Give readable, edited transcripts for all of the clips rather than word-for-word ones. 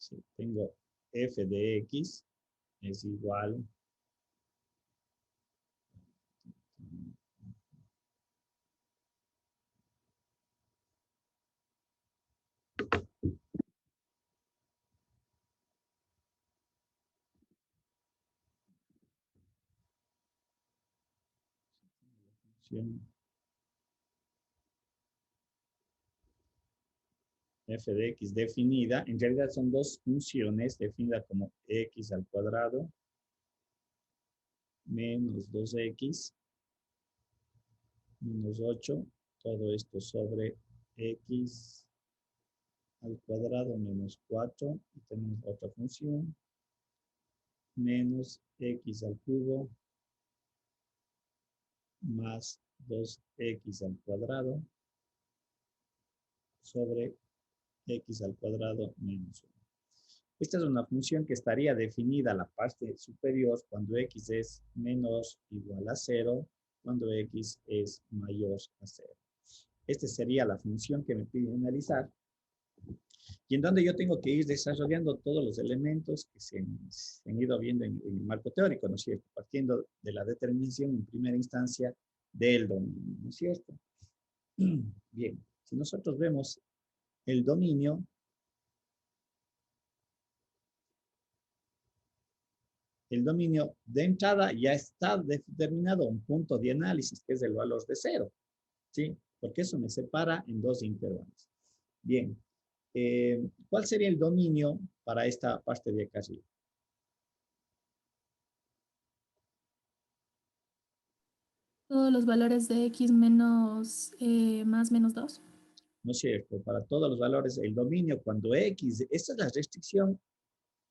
Sí, tengo f de x es igual f de x definida, en realidad son dos funciones definidas como x al cuadrado menos 2x menos 8, todo esto sobre x al cuadrado menos 4, y tenemos otra función, menos x al cubo más 2x al cuadrado sobre x al cuadrado menos 1. Esta es una función que estaría definida a la parte superior cuando x es menos o igual a 0, cuando x es mayor a 0. Esta sería la función que me pide analizar y en donde yo tengo que ir desarrollando todos los elementos que se han ido viendo en el marco teórico, ¿no es cierto? Partiendo de la determinación en primera instancia del dominio, ¿no es cierto? Bien, si nosotros vemos el dominio, de entrada ya está determinado un punto de análisis, que es el valor de 0, ¿sí? Porque eso me separa en dos intervalos. Bien, ¿cuál sería el dominio para esta parte de acá arriba? Todos los valores de x menos más menos 2. ¿No es cierto? Para todos los valores, el dominio cuando x, esta es la restricción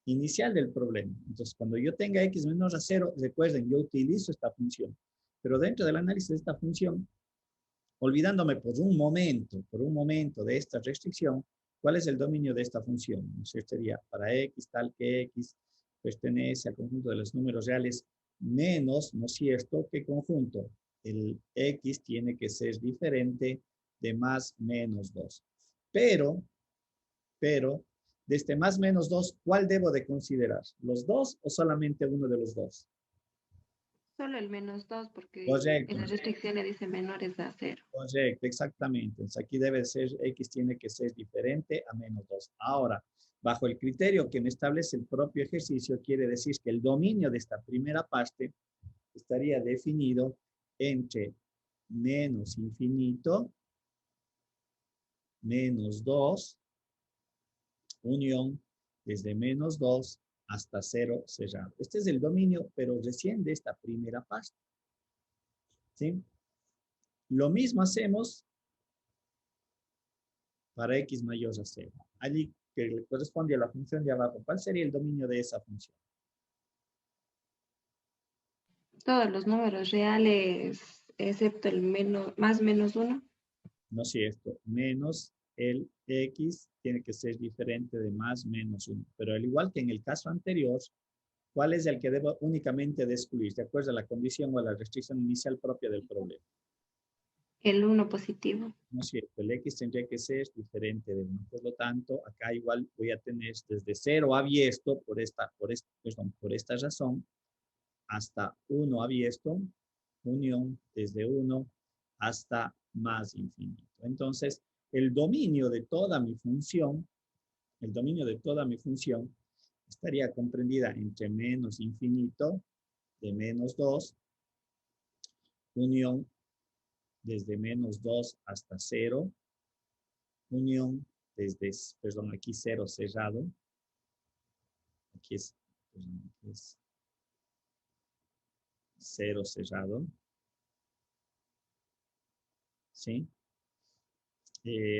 inicial del problema. Entonces, cuando yo tenga x menor a 0, recuerden, yo utilizo esta función. Pero dentro del análisis de esta función, olvidándome por un momento de esta restricción, ¿cuál es el dominio de esta función? ¿No es cierto? Sería para x tal que x pertenece al conjunto de los números reales menos, ¿no es cierto? ¿Qué conjunto? El x tiene que ser diferente de más menos 2. Pero, de este más menos 2, ¿cuál debo de considerar? ¿Los dos o solamente uno de los dos? Solo el menos 2 porque Correcto, en la restricción le dice menores a 0. correcto, exactamente. Entonces aquí debe ser, x tiene que ser diferente a menos 2. Ahora, bajo el criterio que me establece el propio ejercicio, quiere decir que el dominio de esta primera parte estaría definido entre menos infinito, menos 2, unión desde menos 2 hasta 0 cerrado. Este es el dominio, pero recién de esta primera parte. ¿Sí? Lo mismo hacemos para x mayor a 0. Allí que le corresponde a la función de abajo, ¿cuál sería el dominio de esa función? Todos los números reales, excepto el menos, más menos 1. No es cierto, menos el x tiene que ser diferente de más menos 1. Pero al igual que en el caso anterior, ¿cuál es el que debo únicamente de excluir? De acuerdo a la condición o a la restricción inicial propia del problema. El 1 positivo. No es cierto, el x tendría que ser diferente de 1. Por lo tanto, acá igual voy a tener desde 0 abierto por esta razón hasta 1 abierto, unión desde 1 hasta más infinito. Entonces, el dominio de toda mi función, estaría comprendida entre menos infinito de menos 2, unión desde menos 2 hasta 0, unión desde, perdón, aquí 0 cerrado, aquí es 0 cerrado, ¿sí?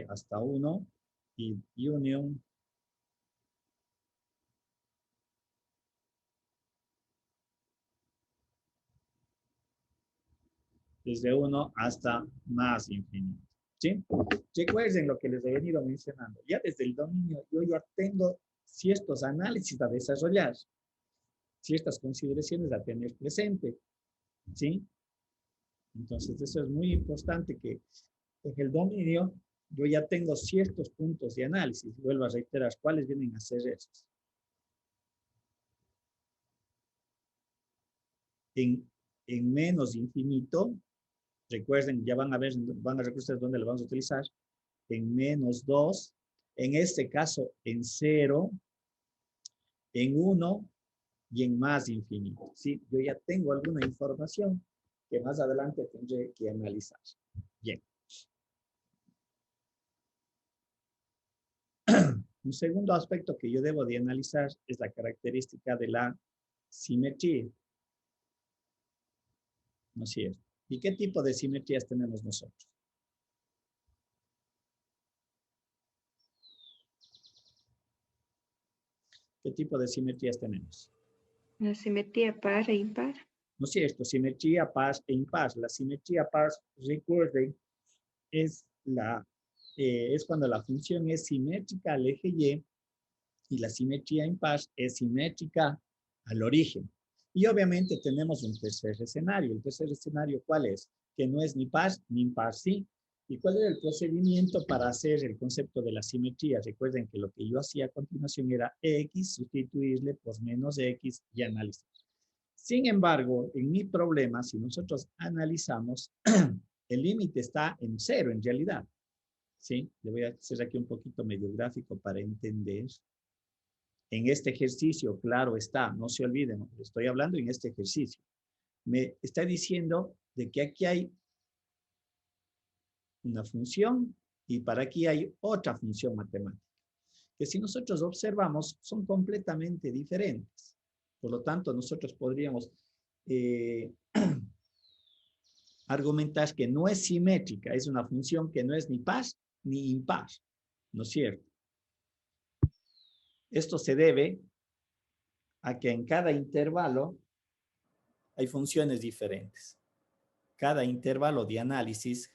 Hasta 1 y unión desde 1 hasta más infinito, ¿sí? Recuerden lo que les he venido mencionando. Ya desde el dominio yo ya tengo ciertos análisis a desarrollar, ciertas consideraciones a tener presente, ¿sí? Entonces eso es muy importante que en el dominio yo ya tengo ciertos puntos de análisis. Vuelvo a reiterar, ¿cuáles vienen a ser esos? En menos infinito, recuerden, ya van a ver ustedes dónde lo vamos a utilizar. En menos 2, en este caso en 0, en 1 y en más infinito. ¿Sí? Yo ya tengo alguna información que más adelante tendré que analizar. Bien. Un segundo aspecto que yo debo de analizar es la característica de la simetría. ¿No es cierto? ¿Y qué tipo de simetrías tenemos nosotros? ¿Qué tipo de simetrías tenemos? La simetría par e impar. ¿No es cierto? Simetría par e impar. La simetría par, recuerden, es cuando la función es simétrica al eje y la simetría impar es simétrica al origen. Y obviamente tenemos un tercer escenario. ¿El tercer escenario cuál es? Que no es ni par ni impar, ¿sí? ¿Y cuál es el procedimiento para hacer el concepto de la simetría? Recuerden que lo que yo hacía a continuación era x, sustituirle por menos x y analizar. Sin embargo, en mi problema, si nosotros analizamos, el límite está en 0 en realidad. ¿Sí? Le voy a hacer aquí un poquito medio gráfico para entender. En este ejercicio, claro está, no se olviden, estoy hablando en este ejercicio. Me está diciendo de que aquí hay una función y para aquí hay otra función matemática, que si nosotros observamos son completamente diferentes. Por lo tanto, nosotros podríamos argumentar que no es simétrica, es una función que no es ni par ni impar, ¿no es cierto? Esto se debe a que en cada intervalo hay funciones diferentes. Cada intervalo de análisis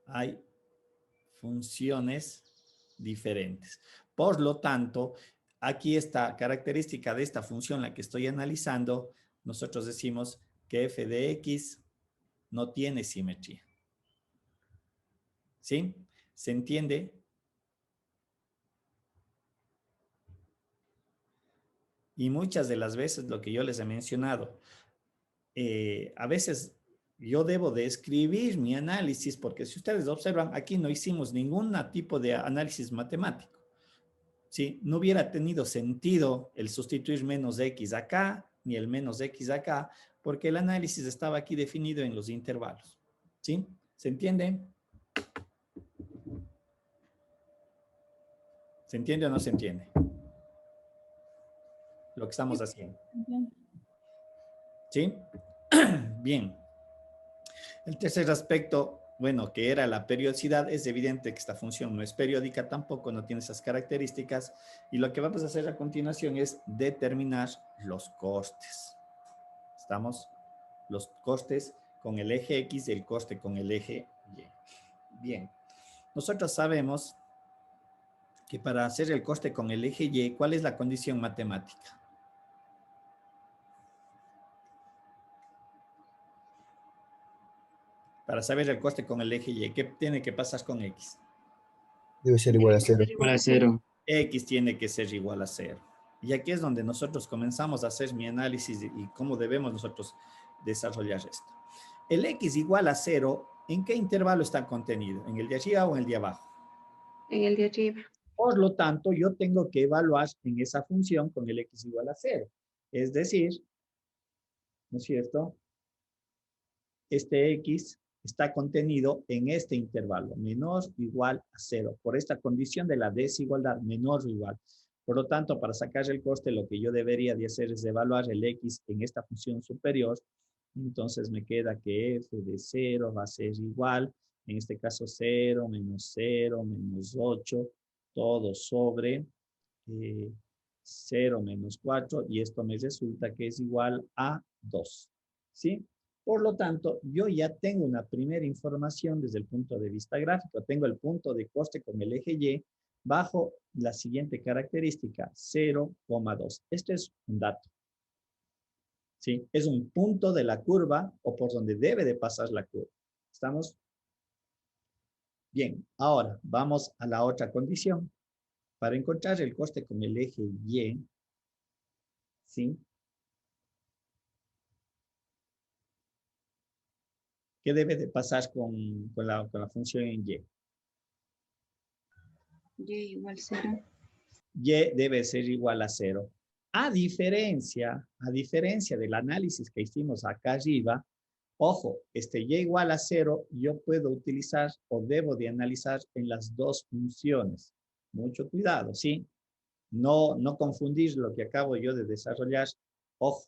hay funciones diferentes. Por lo tanto, aquí esta característica de esta función, la que estoy analizando, nosotros decimos que f de x no tiene simetría. ¿Sí? ¿Se entiende? Y muchas de las veces lo que yo les he mencionado, a veces yo debo de escribir mi análisis, porque si ustedes observan, aquí no hicimos ningún tipo de análisis matemático. ¿Sí? No hubiera tenido sentido el sustituir menos x acá, ni el menos x acá, porque el análisis estaba aquí definido en los intervalos. ¿Sí? ¿Se entiende? ¿Se entiende o no se entiende? Lo que estamos haciendo. ¿Sí? Bien. El tercer aspecto, bueno, que era la periodicidad, es evidente que esta función no es periódica tampoco, no tiene esas características, y lo que vamos a hacer a continuación es determinar los costes. ¿Estamos? Los costes con el eje X y el coste con el eje Y. Bien. Nosotros sabemos que para hacer el coste con el eje Y, ¿cuál es la condición matemática? Para saber el coste con el eje Y, ¿qué tiene que pasar con X? Debe ser igual a 0. Igual a 0. X tiene que ser igual a 0. Y aquí es donde nosotros comenzamos a hacer mi análisis y cómo debemos nosotros desarrollar esto. El X igual a 0, ¿en qué intervalo está contenido? ¿En el de arriba o en el de abajo? En el de arriba. Por lo tanto, yo tengo que evaluar en esa función con el X igual a 0. Es decir, ¿no es cierto? Este X está contenido en este intervalo, menor o igual a 0, por esta condición de la desigualdad, menor o igual. Por lo tanto, para sacar el coste, lo que yo debería de hacer es evaluar el X en esta función superior. Entonces me queda que f de 0 va a ser igual, en este caso 0, menos 8, todo sobre 0 menos 4, y esto me resulta que es igual a 2. ¿Sí? Por lo tanto, yo ya tengo una primera información desde el punto de vista gráfico. Tengo el punto de coste con el eje Y bajo la siguiente característica, 0,2. Este es un dato. ¿Sí? Es un punto de la curva o por donde debe de pasar la curva. ¿Estamos? Bien, ahora vamos a la otra condición. Para encontrar el coste con el eje Y, ¿sí? ¿Qué debe de pasar con la función en Y? Y igual 0. Y debe ser igual a 0. A diferencia del análisis que hicimos acá arriba, ojo, este Y igual a 0 yo puedo utilizar o debo de analizar en las dos funciones. Mucho cuidado, ¿sí? No confundir lo que acabo yo de desarrollar. Ojo,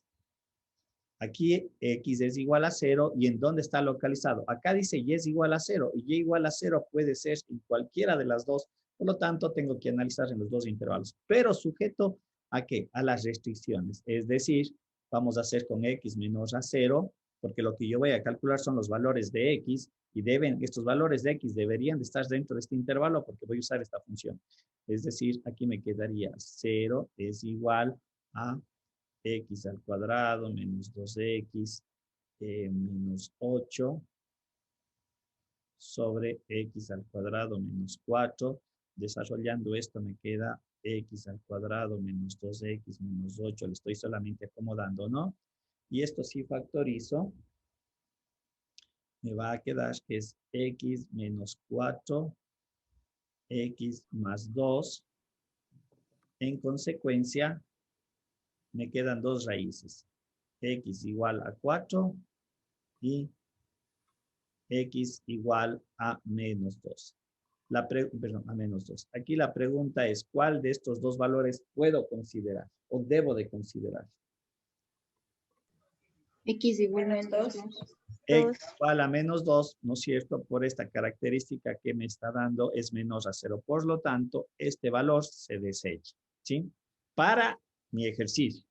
aquí X es igual a 0 y ¿en dónde está localizado? Acá dice Y es igual a 0 y Y igual a 0 puede ser en cualquiera de las dos. Por lo tanto, tengo que analizar en los dos intervalos, pero sujeto ¿a qué? A las restricciones. Es decir, vamos a hacer con X menos a 0, porque lo que yo voy a calcular son los valores de X y estos valores de X deberían de estar dentro de este intervalo porque voy a usar esta función. Es decir, aquí me quedaría 0 es igual a X al cuadrado menos 2X menos 8 sobre X al cuadrado menos 4. Desarrollando esto me queda X al cuadrado menos 2X menos 8. Le estoy solamente acomodando, ¿no? Y esto si factorizo, me va a quedar que es X menos 4, X más 2. En consecuencia, me quedan dos raíces. X igual a 4 y X igual a menos 2. Perdón, a menos 2. Aquí la pregunta es, ¿cuál de estos dos valores puedo considerar o debo de considerar? X igual a menos 2. X igual a menos 2, ¿no es cierto? Por esta característica que me está dando es menos a 0. Por lo tanto, este valor se desecha, ¿sí? Para mi ejercicio.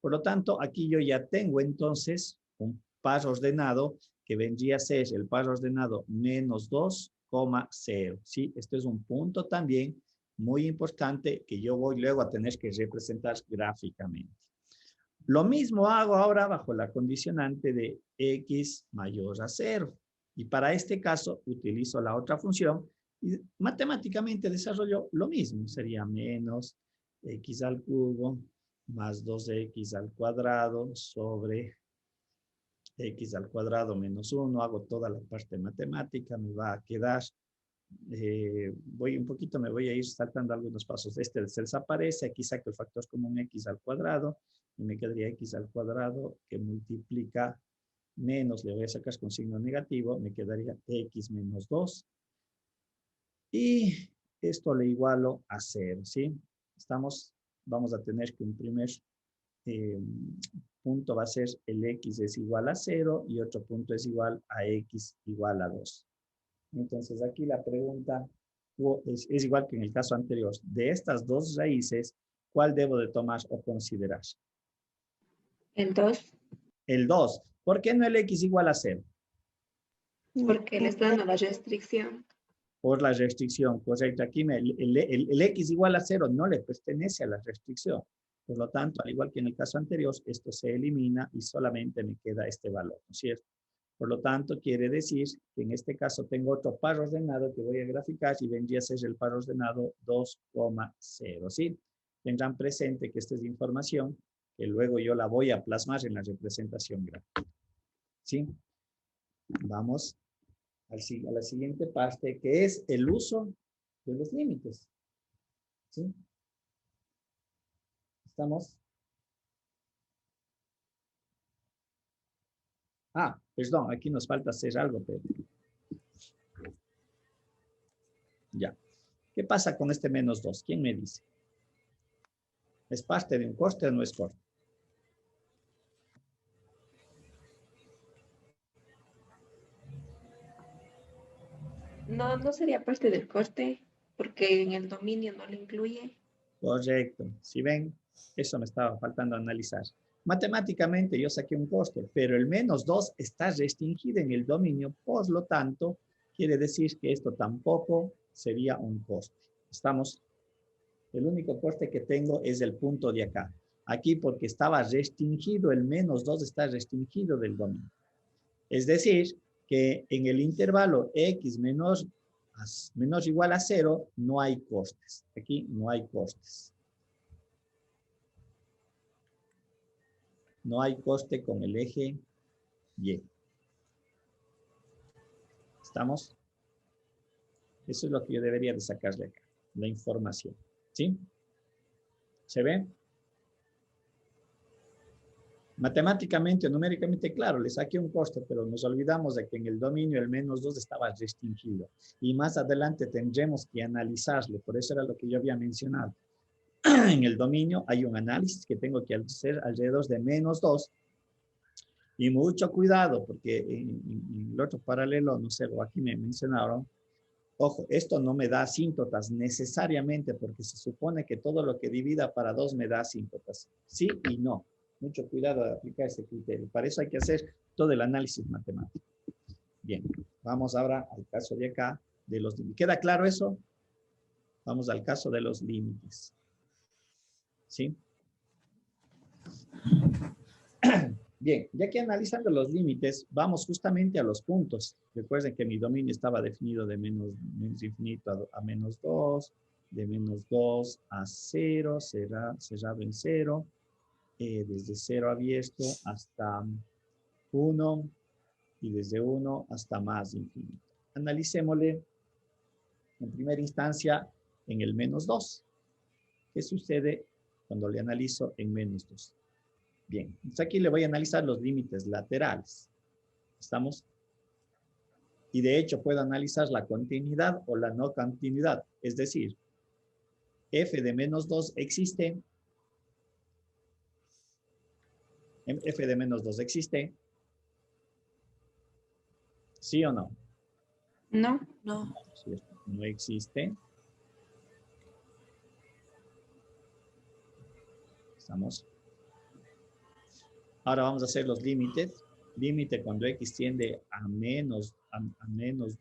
Por lo tanto, aquí yo ya tengo entonces un par ordenado que vendría a ser el par ordenado menos 2,0. ¿Sí? Este es un punto también muy importante que yo voy luego a tener que representar gráficamente. Lo mismo hago ahora bajo la condicionante de X mayor a 0. Y para este caso utilizo la otra función y matemáticamente desarrollo lo mismo. Sería menos X al cubo más 2X al cuadrado sobre X al cuadrado menos 1. Hago toda la parte matemática, me va a quedar, me voy a ir saltando algunos pasos. Este se desaparece, aquí saco el factor común X al cuadrado, y me quedaría X al cuadrado que multiplica menos, le voy a sacar con signo negativo, me quedaría X menos 2. Y esto le igualo a 0, ¿sí? Vamos a tener que un primer punto va a ser el X es igual a 0 y otro punto es igual a X igual a 2. Entonces aquí la pregunta es igual que en el caso anterior. De estas dos raíces, ¿cuál debo de tomar o considerar? El 2. El 2. ¿Por qué no el X igual a 0? Porque le está dando la restricción. Por la restricción, correcto. Aquí el X igual a 0 no le pertenece a la restricción. Por lo tanto, al igual que en el caso anterior, esto se elimina y solamente me queda este valor, ¿no es cierto? Por lo tanto, quiere decir que en este caso tengo otro par ordenado que voy a graficar y vendría a ser el par ordenado 2,0, ¿sí? Tendrán presente que esta es información que luego yo la voy a plasmar en la representación gráfica, ¿sí? Vamos a la siguiente parte, que es el uso de los límites, ¿sí? ¿Estamos? Perdón, aquí nos falta hacer algo, pero... Ya. ¿Qué pasa con este menos 2? ¿Quién me dice? ¿Es parte de un coste o no es coste? No, no sería parte del coste, porque en el dominio no lo incluye. Correcto. Si ven, eso me estaba faltando analizar. Matemáticamente yo saqué un coste, pero el menos 2 está restringido en el dominio, por lo tanto, quiere decir que esto tampoco sería un coste. ¿Estamos? El único coste que tengo es el punto de acá. Aquí porque estaba restringido, el menos 2 está restringido del dominio. Es decir, que en el intervalo x menor o igual a 0, no hay costes. Aquí no hay costes. No hay coste con el eje Y. ¿Estamos? Eso es lo que yo debería de sacarle acá, la información. ¿Sí? ¿Se ve? Matemáticamente o numéricamente, claro, le saqué un coste, pero nos olvidamos de que en el dominio el menos 2 estaba restringido. Y más adelante tendremos que analizarle, por eso era lo que yo había mencionado. En el dominio hay un análisis que tengo que hacer alrededor de menos 2. Y mucho cuidado, porque en el otro paralelo, no sé, o aquí me mencionaron, ojo, esto no me da asíntotas necesariamente, porque se supone que todo lo que divida para 2 me da asíntotas. Sí y no. Mucho cuidado de aplicar ese criterio. Para eso hay que hacer todo el análisis matemático. Bien, vamos ahora al caso de acá, de los límites. ¿Queda claro eso? Vamos al caso de los límites. ¿Sí? Bien, ya que analizando los límites, vamos justamente a los puntos. Recuerden que mi dominio estaba definido de menos infinito a menos 2, de menos 2 a 0, cerrado en 0, desde 0 abierto hasta 1 y desde 1 hasta más infinito. Analicémosle en primera instancia en el menos 2. ¿Qué sucede cuando le analizo en menos 2? Bien, entonces aquí le voy a analizar los límites laterales. ¿Estamos? Y de hecho puedo analizar la continuidad o la no continuidad. Es decir, f de menos 2 existe. F de menos 2 existe. ¿Sí o no? No. No. No existe. ¿Estamos? Ahora vamos a hacer los límites. Límite cuando x tiende a menos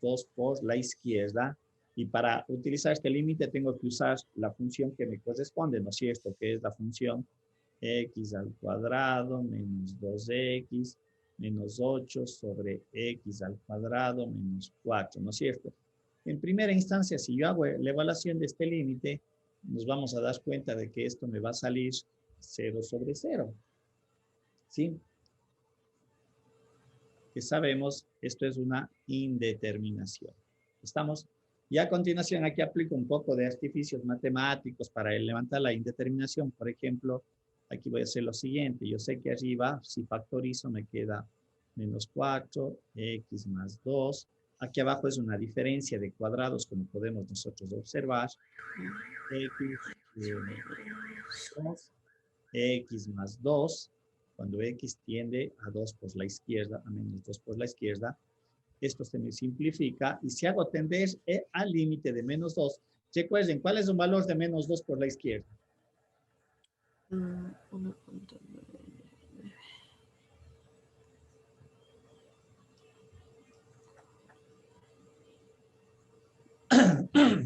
2 por la izquierda. Y para utilizar este límite tengo que usar la función que me corresponde, ¿no es cierto? Que es la función x al cuadrado menos 2x menos 8 sobre x al cuadrado menos 4, ¿no es cierto? En primera instancia, si yo hago la evaluación de este límite, nos vamos a dar cuenta de que esto me va a salir 0 sobre 0. ¿Sí? Que sabemos, esto es una indeterminación. ¿Estamos? Y a continuación aquí aplico un poco de artificios matemáticos para levantar la indeterminación. Por ejemplo, aquí voy a hacer lo siguiente. Yo sé que arriba, si factorizo, me queda menos 4, x más 2. Aquí abajo es una diferencia de cuadrados, como podemos nosotros observar. X más 2. Cuando x tiende a 2 por la izquierda, a menos 2 por la izquierda, esto se me simplifica. Y si hago tender al límite de menos 2, recuerden, ¿cuál es un valor de menos 2 por la izquierda? 1.9.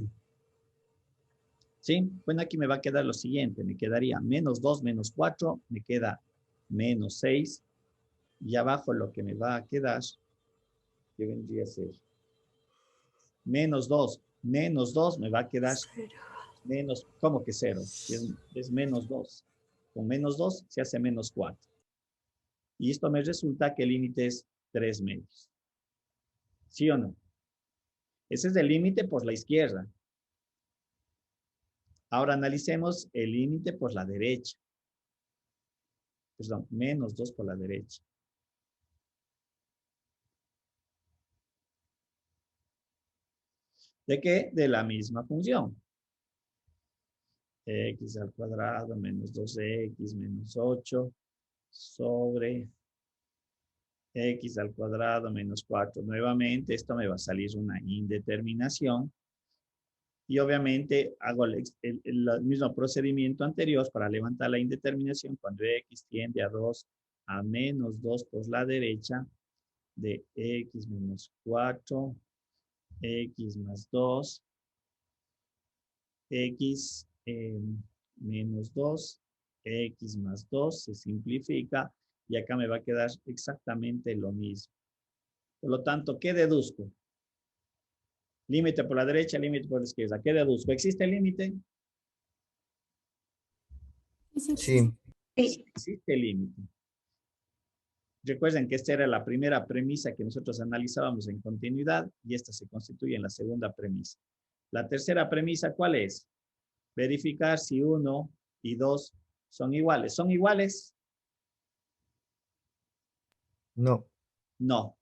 ¿Sí? Bueno, aquí me va a quedar lo siguiente. Me quedaría menos 2 menos 4, me queda menos 6. Y abajo lo que me va a quedar, ¿qué vendría a ser? Menos 2. Menos 2 me va a quedar menos, ¿cómo que 0? Es menos 2. Con menos 2 se hace menos 4. Y esto me resulta que el límite es 3 medios. ¿Sí o no? Ese es el límite por la izquierda. Ahora analicemos el límite por la derecha. Perdón, menos 2 por la derecha. ¿De qué? De la misma función. X al cuadrado menos 2x menos 8 sobre x al cuadrado menos 4. Nuevamente, esto me va a salir una indeterminación. Y obviamente hago el mismo procedimiento anterior para levantar la indeterminación cuando x tiende a 2 a menos 2 por la derecha de x menos 4, x más 2, x menos 2 x más 2 se simplifica y acá me va a quedar exactamente lo mismo. Por lo tanto, ¿qué deduzco? Límite por la derecha, límite por la izquierda. ¿Qué deduzco? ¿Existe límite? Y sí Sí, existe. Sí, Existe límite. Recuerden que esta era la primera premisa que nosotros analizábamos en continuidad y esta se constituye en la segunda premisa. La tercera premisa, ¿cuál es? Verificar si 1 y 2 son iguales. ¿Son iguales? no, No.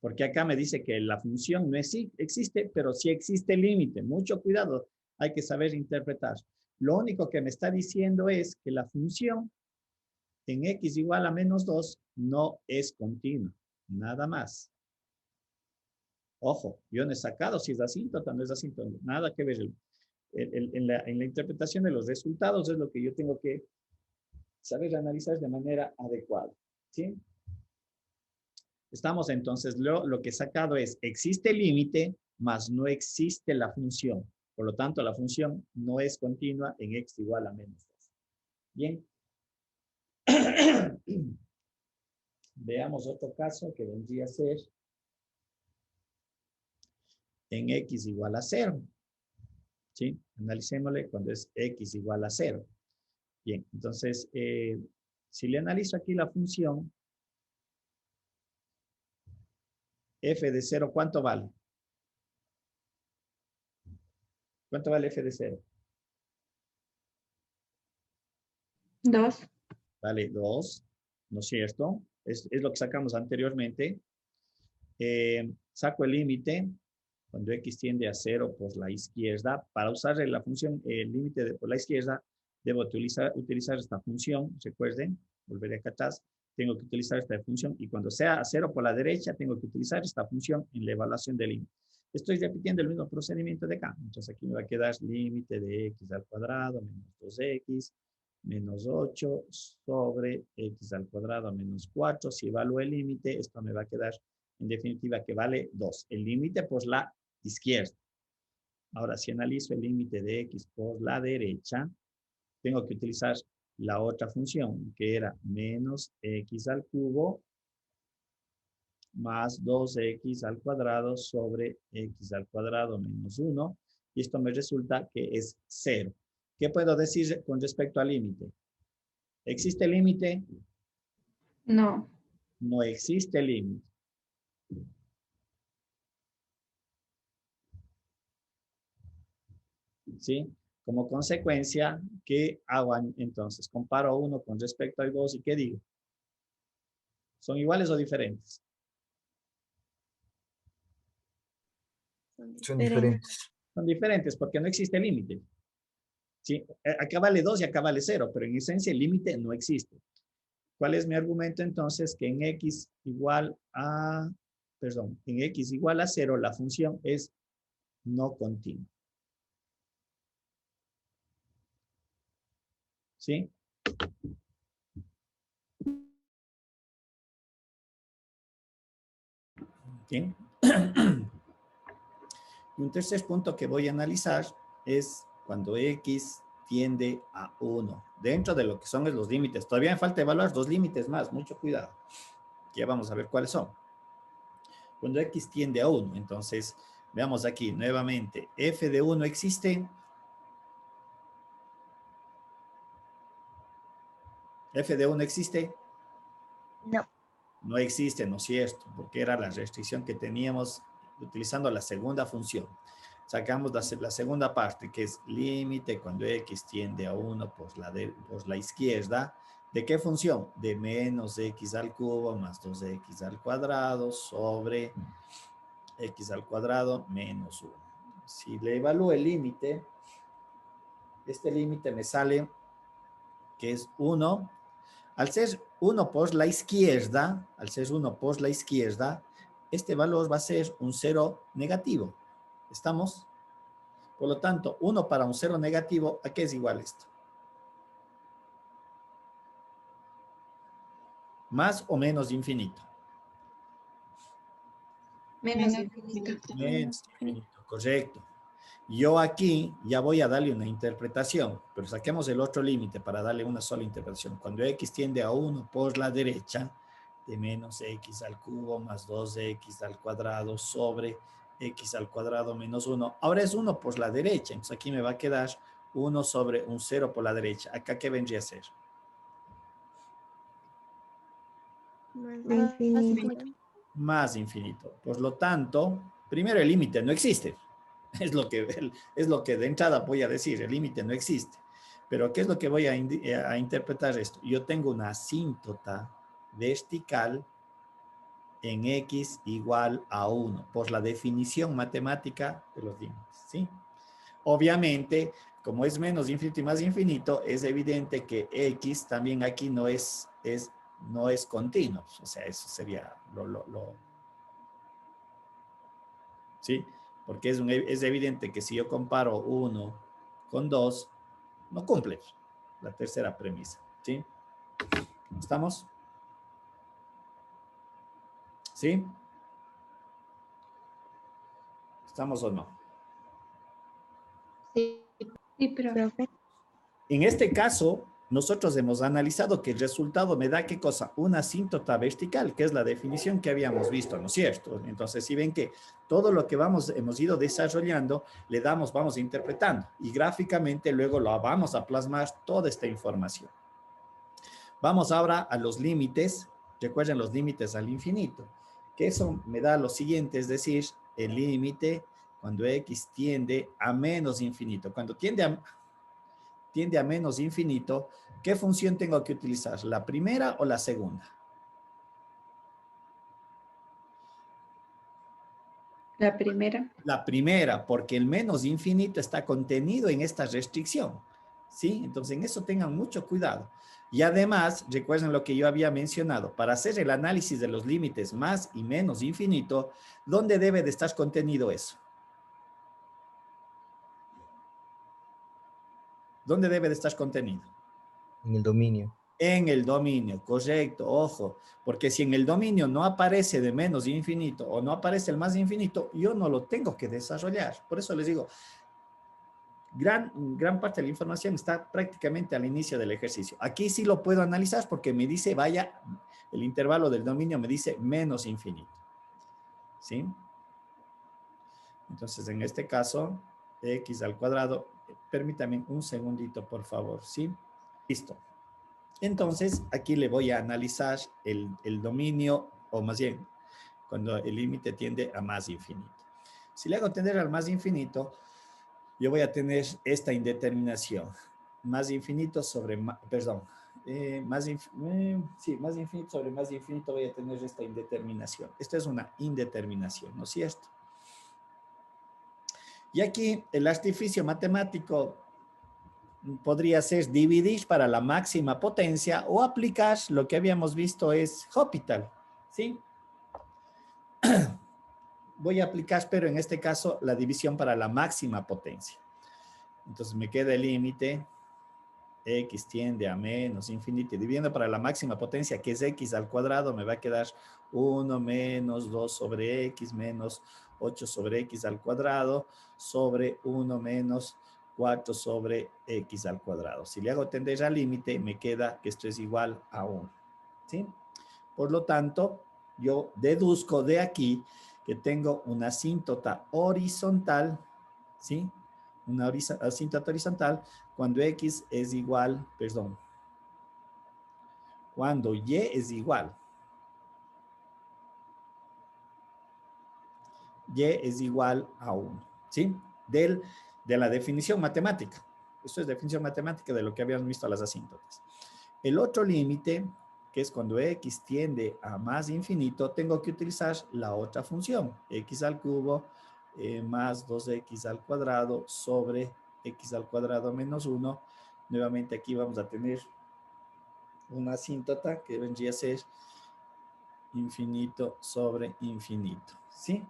Porque acá me dice que la función no existe, pero sí existe límite. Mucho cuidado, hay que saber interpretar. Lo único que me está diciendo es que la función en x igual a menos 2 no es continua. Nada más. Ojo, yo no he sacado si es asíntota o no es asíntota. Nada que ver. En la interpretación de los resultados es lo que yo tengo que saber analizar de manera adecuada. ¿Sí? Estamos entonces, lo que he sacado es, existe límite, mas no existe la función. Por lo tanto, la función no es continua en x igual a menos 2. Bien. Veamos otro caso que vendría a ser en x igual a 0. ¿Sí? Analicémosle cuando es x igual a 0. Bien, entonces, si le analizo aquí la función, f de 0, ¿cuánto vale? ¿Cuánto vale f de 0? 2. Vale 2, ¿no es cierto? Es lo que sacamos anteriormente. Saco el límite cuando x tiende a 0 por la izquierda. Para usar la función, el límite por la izquierda, debo utilizar esta función. Recuerden, volveré acá atrás. Tengo que utilizar esta función y cuando sea a 0 por la derecha, tengo que utilizar esta función en la evaluación del límite. Estoy repitiendo el mismo procedimiento de acá. Entonces aquí me va a quedar límite de x al cuadrado menos 2x menos 8 sobre x al cuadrado menos 4. Si evalúo el límite, esto me va a quedar en definitiva que vale 2. El límite por la izquierda. Ahora, si analizo el límite de x por la derecha, tengo que utilizar la otra función, que era menos x al cubo más 2x al cuadrado sobre x al cuadrado menos 1. Y esto me resulta que es 0. ¿Qué puedo decir con respecto al límite? ¿Existe límite? No. No existe límite. ¿Sí? Como consecuencia, ¿qué hago entonces? Comparo 1 con respecto al 2 y ¿qué digo? ¿Son iguales o diferentes? son diferentes. Son diferentes porque no existe límite. ¿Sí? Acá vale 2 y acá vale 0, pero en esencia el límite no existe. ¿Cuál es mi argumento entonces? Que en x igual a, en x igual a 0 la función es no continua. ¿Sí? Bien. Y un tercer punto que voy a analizar es cuando x tiende a 1, dentro de lo que son los límites. Todavía me falta evaluar dos límites más, mucho cuidado. Ya vamos a ver cuáles son. Cuando x tiende a 1, entonces, veamos aquí nuevamente, f de 1 existe. F de 1 existe. No. No existe, ¿no es cierto? Porque era la restricción que teníamos utilizando la segunda función. Sacamos la segunda parte, que es límite cuando x tiende a 1 por la izquierda. ¿De qué función? De menos x al cubo más 2x al cuadrado sobre x al cuadrado menos 1. Si le evalúo el límite, este límite me sale que es 1. Al ser 1 por la izquierda, este valor va a ser un 0 negativo. ¿Estamos? Por lo tanto, 1 para un 0 negativo, ¿a qué es igual esto? ¿Más o menos infinito? Menos infinito. Menos infinito, correcto. Yo aquí ya voy a darle una interpretación, pero saquemos el otro límite para darle una sola interpretación. Cuando x tiende a 1 por la derecha, de menos x al cubo más 2x al cuadrado sobre x al cuadrado menos 1. Ahora es 1 por la derecha, entonces aquí me va a quedar 1 sobre un 0 por la derecha. ¿Acá qué vendría a ser? Más infinito. Más infinito. Por lo tanto, primero el límite no existe. Es lo que de entrada voy a decir, el límite no existe. Pero ¿qué es lo que voy a interpretar esto? Yo tengo una asíntota vertical en x igual a 1, por la definición matemática de los límites, ¿sí? Obviamente, como es menos infinito y más infinito, es evidente que x también aquí no es continuo. O sea, eso sería ¿sí? Porque es evidente que si yo comparo 1 con 2, no cumple la tercera premisa, ¿sí? ¿Estamos? ¿Sí? ¿Estamos o no? Sí, sí, profe. En este caso, nosotros hemos analizado que el resultado me da, ¿qué cosa? Una asíntota vertical, que es la definición que habíamos visto, ¿no es cierto? Entonces, si ven que todo lo que hemos ido desarrollando, vamos interpretando y gráficamente luego lo vamos a plasmar toda esta información. Vamos ahora a los límites. Recuerden los límites al infinito, que eso me da lo siguiente, es decir, el límite cuando x tiende a menos infinito. Cuando tiende a menos infinito, ¿qué función tengo que utilizar? ¿La primera o la segunda? La primera. La primera, porque el menos infinito está contenido en esta restricción, ¿sí? Entonces, en eso tengan mucho cuidado. Y además, recuerden lo que yo había mencionado, para hacer el análisis de los límites más y menos infinito, ¿dónde debe de estar contenido eso? ¿Dónde debe de estar contenido? En el dominio. En el dominio, correcto, ojo, porque si en el dominio no aparece de menos infinito o no aparece el más infinito, yo no lo tengo que desarrollar. Por eso les digo, gran parte de la información está prácticamente al inicio del ejercicio. Aquí sí lo puedo analizar porque me dice, vaya, el intervalo del dominio me dice menos infinito. ¿Sí? Entonces, en este caso, x al cuadrado, permítame un segundito, por favor, ¿sí? Listo. Entonces, aquí le voy a analizar el dominio, o más bien, cuando el límite tiende a más infinito. Si le hago tender al más infinito, yo voy a tener esta indeterminación. Más infinito sobre, perdón, más infinito sobre más infinito voy a tener esta indeterminación. Esta es una indeterminación, ¿no es cierto? Y aquí el artificio matemático podría ser dividir para la máxima potencia o aplicar lo que habíamos visto es Hospital, ¿sí? Voy a aplicar, pero en este caso, la división para la máxima potencia. Entonces me queda el límite, x tiende a menos infinito, dividiendo para la máxima potencia, que es x al cuadrado, me va a quedar 1 menos 2 sobre x menos 8 sobre x al cuadrado sobre 1 menos 4 sobre x al cuadrado. Si le hago tender al límite, me queda que esto es igual a 1. ¿Sí? Por lo tanto, yo deduzco de aquí que tengo una asíntota horizontal, ¿sí? Una asíntota horizontal cuando x es igual, perdón, cuando y es igual. Y es igual a 1, ¿sí? De la definición matemática. Esto es definición matemática de lo que habíamos visto a las asíntotas. El otro límite, que es cuando x tiende a más infinito, tengo que utilizar la otra función, x al cubo más 2x al cuadrado sobre x al cuadrado menos 1. Nuevamente aquí vamos a tener una asíntota que vendría a ser infinito sobre infinito, ¿sí?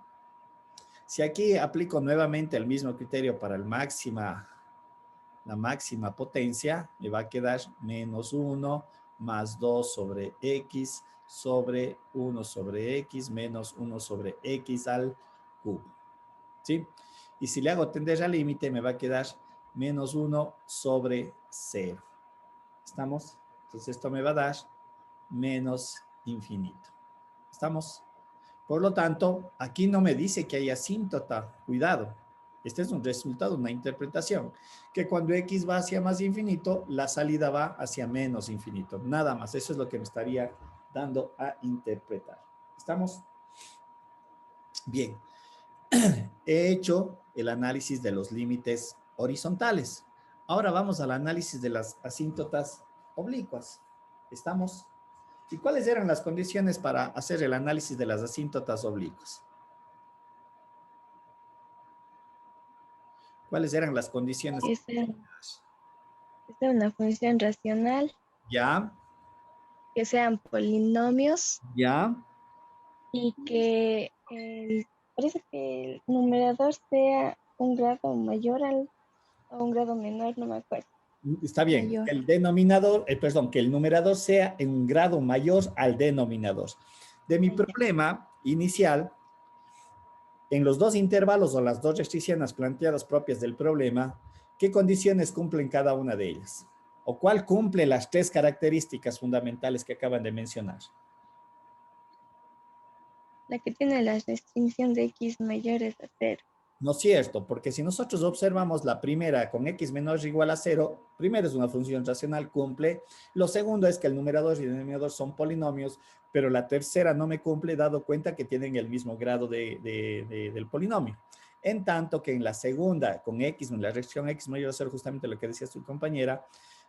Si aquí aplico nuevamente el mismo criterio para la máxima potencia, me va a quedar menos 1 más 2 sobre x sobre 1 sobre x menos 1 sobre x al cubo. ¿Sí? Y si le hago tender al límite, me va a quedar menos 1 sobre 0. ¿Estamos? Entonces esto me va a dar menos infinito. ¿Estamos? Por lo tanto, aquí no me dice que hay asíntota. Cuidado. Este es un resultado, una interpretación. Que cuando x va hacia más infinito, la salida va hacia menos infinito. Nada más. Eso es lo que me estaría dando a interpretar. ¿Estamos? Bien. He hecho el análisis de los límites horizontales. Ahora vamos al análisis de las asíntotas oblicuas. ¿Estamos? ¿Y cuáles eran las condiciones para hacer el análisis de las asíntotas oblicuas? ¿Cuáles eran las condiciones? Que sea una función racional, Ya, que sean polinomios ya. y que parece que el numerador sea un grado mayor o un grado menor, no me acuerdo. Está bien. Mayor. El denominador, perdón, que el numerador sea en un grado mayor al denominador. De mi problema inicial, en los dos intervalos o las dos restricciones planteadas propias del problema, ¿qué condiciones cumplen cada una de ellas? ¿O cuál cumple las tres características fundamentales que acaban de mencionar? La que tiene la restricción de x mayores a 0. No es cierto, porque si nosotros observamos la primera con x menor o igual a 0, primero es una función racional, cumple. Lo segundo es que el numerador y el denominador son polinomios, pero la tercera no me cumple, dado cuenta que tienen el mismo grado del polinomio. En tanto que en la segunda, con x, en la restricción x mayor a 0, justamente lo que decía su compañera,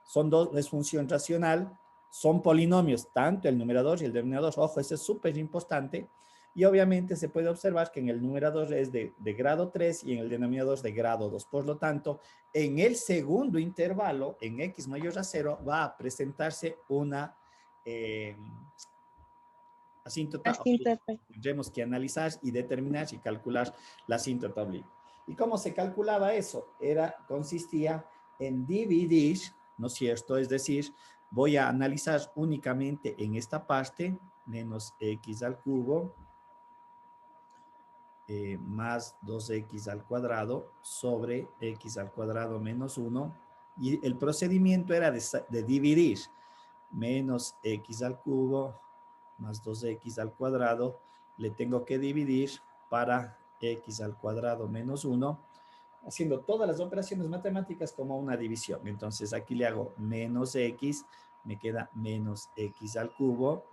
son dos, es función racional, son polinomios, tanto el numerador y el denominador. Ojo, eso es súper importante. Y obviamente se puede observar que en el numerador es de grado 3 y en el denominador de grado 2. Por lo tanto, en el segundo intervalo, en x mayor a 0, va a presentarse una asíntota. Tendremos que analizar y determinar y calcular la asíntota oblicua. ¿Y cómo se calculaba eso? Consistía en dividir, ¿no es cierto? Es decir, voy a analizar únicamente en esta parte, menos x al cubo, más 2x al cuadrado sobre x al cuadrado menos 1. Y el procedimiento era de dividir menos x al cubo más 2x al cuadrado. Le tengo que dividir para x al cuadrado menos 1, haciendo todas las operaciones matemáticas como una división. Entonces aquí le hago menos x, me queda menos x al cubo.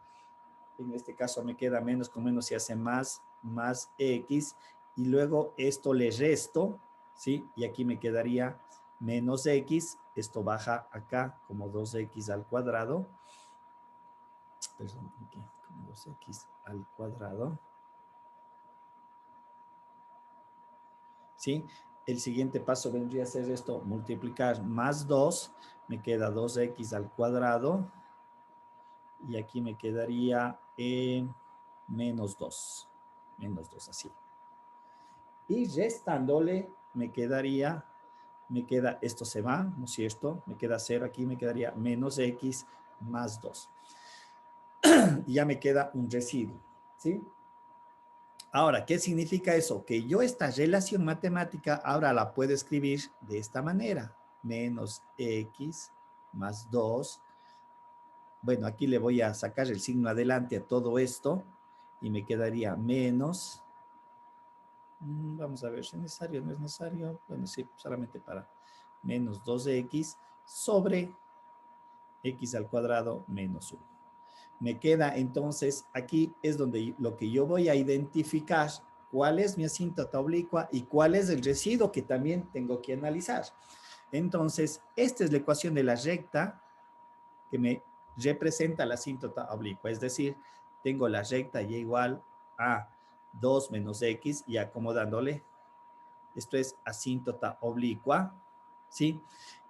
En este caso me queda menos con menos se hace más x, y luego esto le resto, ¿sí? Y aquí me quedaría menos x, esto baja acá como 2x al cuadrado, perdón, aquí como 2x al cuadrado, ¿sí? El siguiente paso vendría a ser esto, multiplicar más 2, me queda 2x al cuadrado, y aquí me quedaría menos 2, así. Y restándole me queda, esto se va, ¿no es cierto? Me queda 0, aquí me quedaría menos x más 2. Y ya me queda un residuo, ¿sí? Ahora, ¿qué significa eso? Que yo esta relación matemática ahora la puedo escribir de esta manera. Menos x más 2. Bueno, aquí le voy a sacar el signo adelante a todo esto y me quedaría menos. Vamos a ver si es necesario o no es necesario. Bueno, sí, solamente para menos 2x sobre x al cuadrado menos 1. Me queda entonces, aquí es donde lo que yo voy a identificar cuál es mi asíntota oblicua y cuál es el residuo que también tengo que analizar. Entonces, esta es la ecuación de la recta que me representa la asíntota oblicua. Es decir, tengo la recta y igual a 2 menos x y acomodándole. Esto es asíntota oblicua, ¿sí?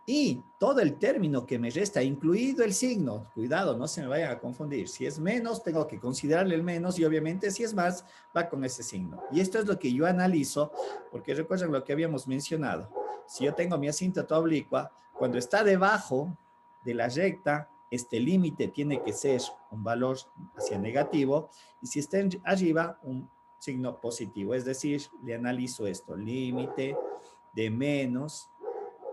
Y todo el término que me resta, incluido el signo, cuidado, no se me vayan a confundir. Si es menos, tengo que considerarle el menos y obviamente si es más, va con ese signo. Y esto es lo que yo analizo, porque recuerden lo que habíamos mencionado. Si yo tengo mi asíntota oblicua, cuando está debajo de la recta, este límite tiene que ser un valor hacia negativo, y si está arriba, un signo positivo. Es decir, le analizo esto. Límite de menos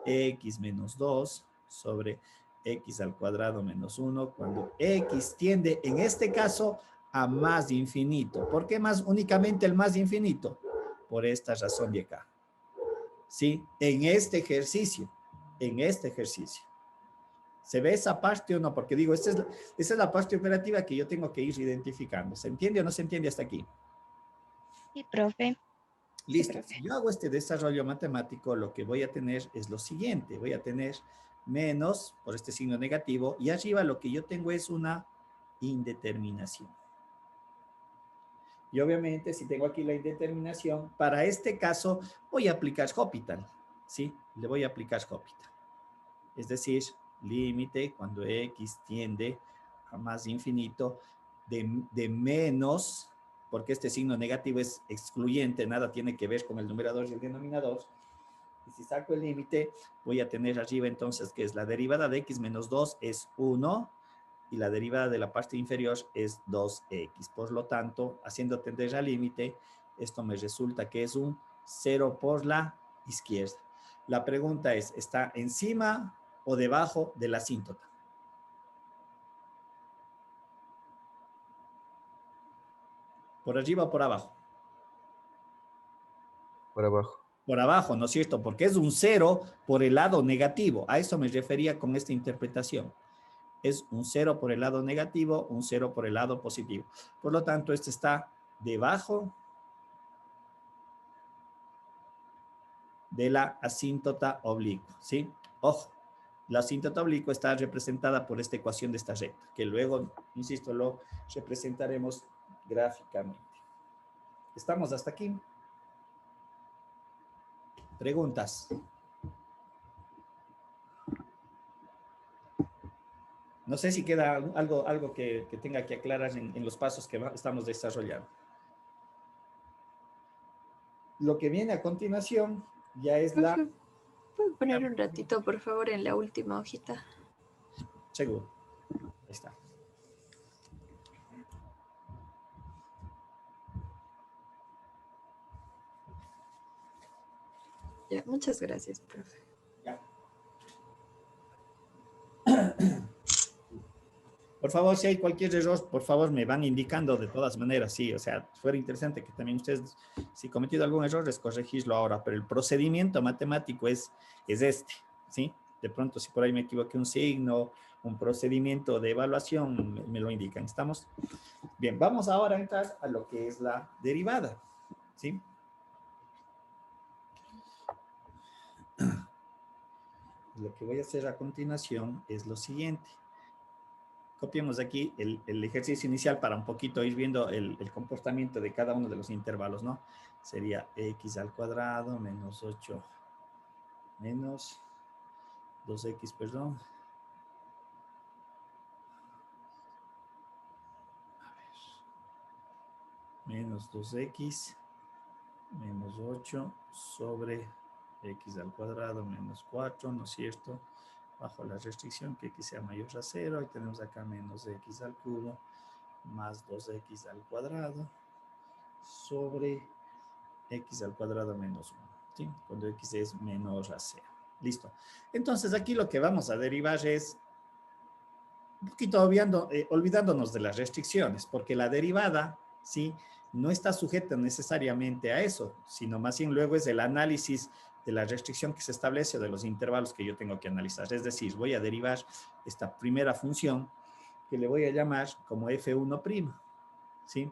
x menos 2 sobre x al cuadrado menos 1 cuando x tiende, en este caso, a más infinito. ¿Por qué más únicamente el más infinito? Por esta razón de acá. ¿Sí? En este ejercicio. ¿Se ve esa parte o no? Porque digo, esa es la parte operativa que yo tengo que ir identificando. ¿Se entiende o no se entiende hasta aquí? Sí, profe. Listo. profe. Si yo hago este desarrollo matemático, lo que voy a tener es lo siguiente. Voy a tener menos por este signo negativo y arriba lo que yo tengo es una indeterminación. Y obviamente si tengo aquí la indeterminación, para este caso voy a aplicar Hospital. ¿Sí? Le voy a aplicar Hospital. Es decir, límite cuando x tiende a más infinito de menos, porque este signo negativo es excluyente, nada tiene que ver con el numerador y el denominador. Y si saco el límite, voy a tener arriba entonces que es la derivada de x menos 2 es 1 y la derivada de la parte inferior es 2x. Por lo tanto, haciendo tender al límite, esto me resulta que es un 0 por la izquierda. La pregunta es, ¿está encima o debajo de la asíntota? ¿Por arriba o por abajo? Por abajo. Por abajo, ¿no es cierto? Porque es un 0 por el lado negativo. A eso me refería con esta interpretación. Es un 0 por el lado negativo, un 0 por el lado positivo. Por lo tanto, este está debajo de la asíntota oblicua, ¿sí? Ojo, la asíntota oblicua está representada por esta ecuación de esta recta, que luego, insisto, lo representaremos gráficamente. ¿Estamos hasta aquí? ¿Preguntas? No sé si queda algo que tenga que aclarar en los pasos que estamos desarrollando. Lo que viene a continuación ya es la... Profe, ¿puede poner un ratito, por favor, en la última hojita? Seguro. Ahí está. Ya, muchas gracias, profe. Ya. Por favor, si hay cualquier error, por favor me van indicando de todas maneras, sí, o sea, fuera interesante que también ustedes, si cometido algún error, es corregirlo ahora, pero el procedimiento matemático es este, ¿sí? De pronto, si por ahí me equivoqué un signo, un procedimiento de evaluación, me lo indican, ¿estamos? Bien, vamos ahora a entrar a lo que es la derivada, ¿sí? Lo que voy a hacer a continuación es lo siguiente. Copiemos aquí el ejercicio inicial para un poquito ir viendo el comportamiento de cada uno de los intervalos, ¿no? Sería x al cuadrado menos 8 menos 2x, perdón. A ver. Menos 2x menos 8 sobre x al cuadrado menos 4, ¿no es cierto? Bajo la restricción que x sea mayor a 0, y tenemos acá menos x al cubo más 2x al cuadrado sobre x al cuadrado menos 1, ¿sí? Cuando x es menor a 0. Listo. Entonces aquí lo que vamos a derivar es un poquito olvidándonos de las restricciones, porque la derivada, ¿sí? No está sujeta necesariamente a eso, sino más bien luego es el análisis de la restricción que se establece o de los intervalos que yo tengo que analizar. Es decir, voy a derivar esta primera función que le voy a llamar como f1', ¿sí?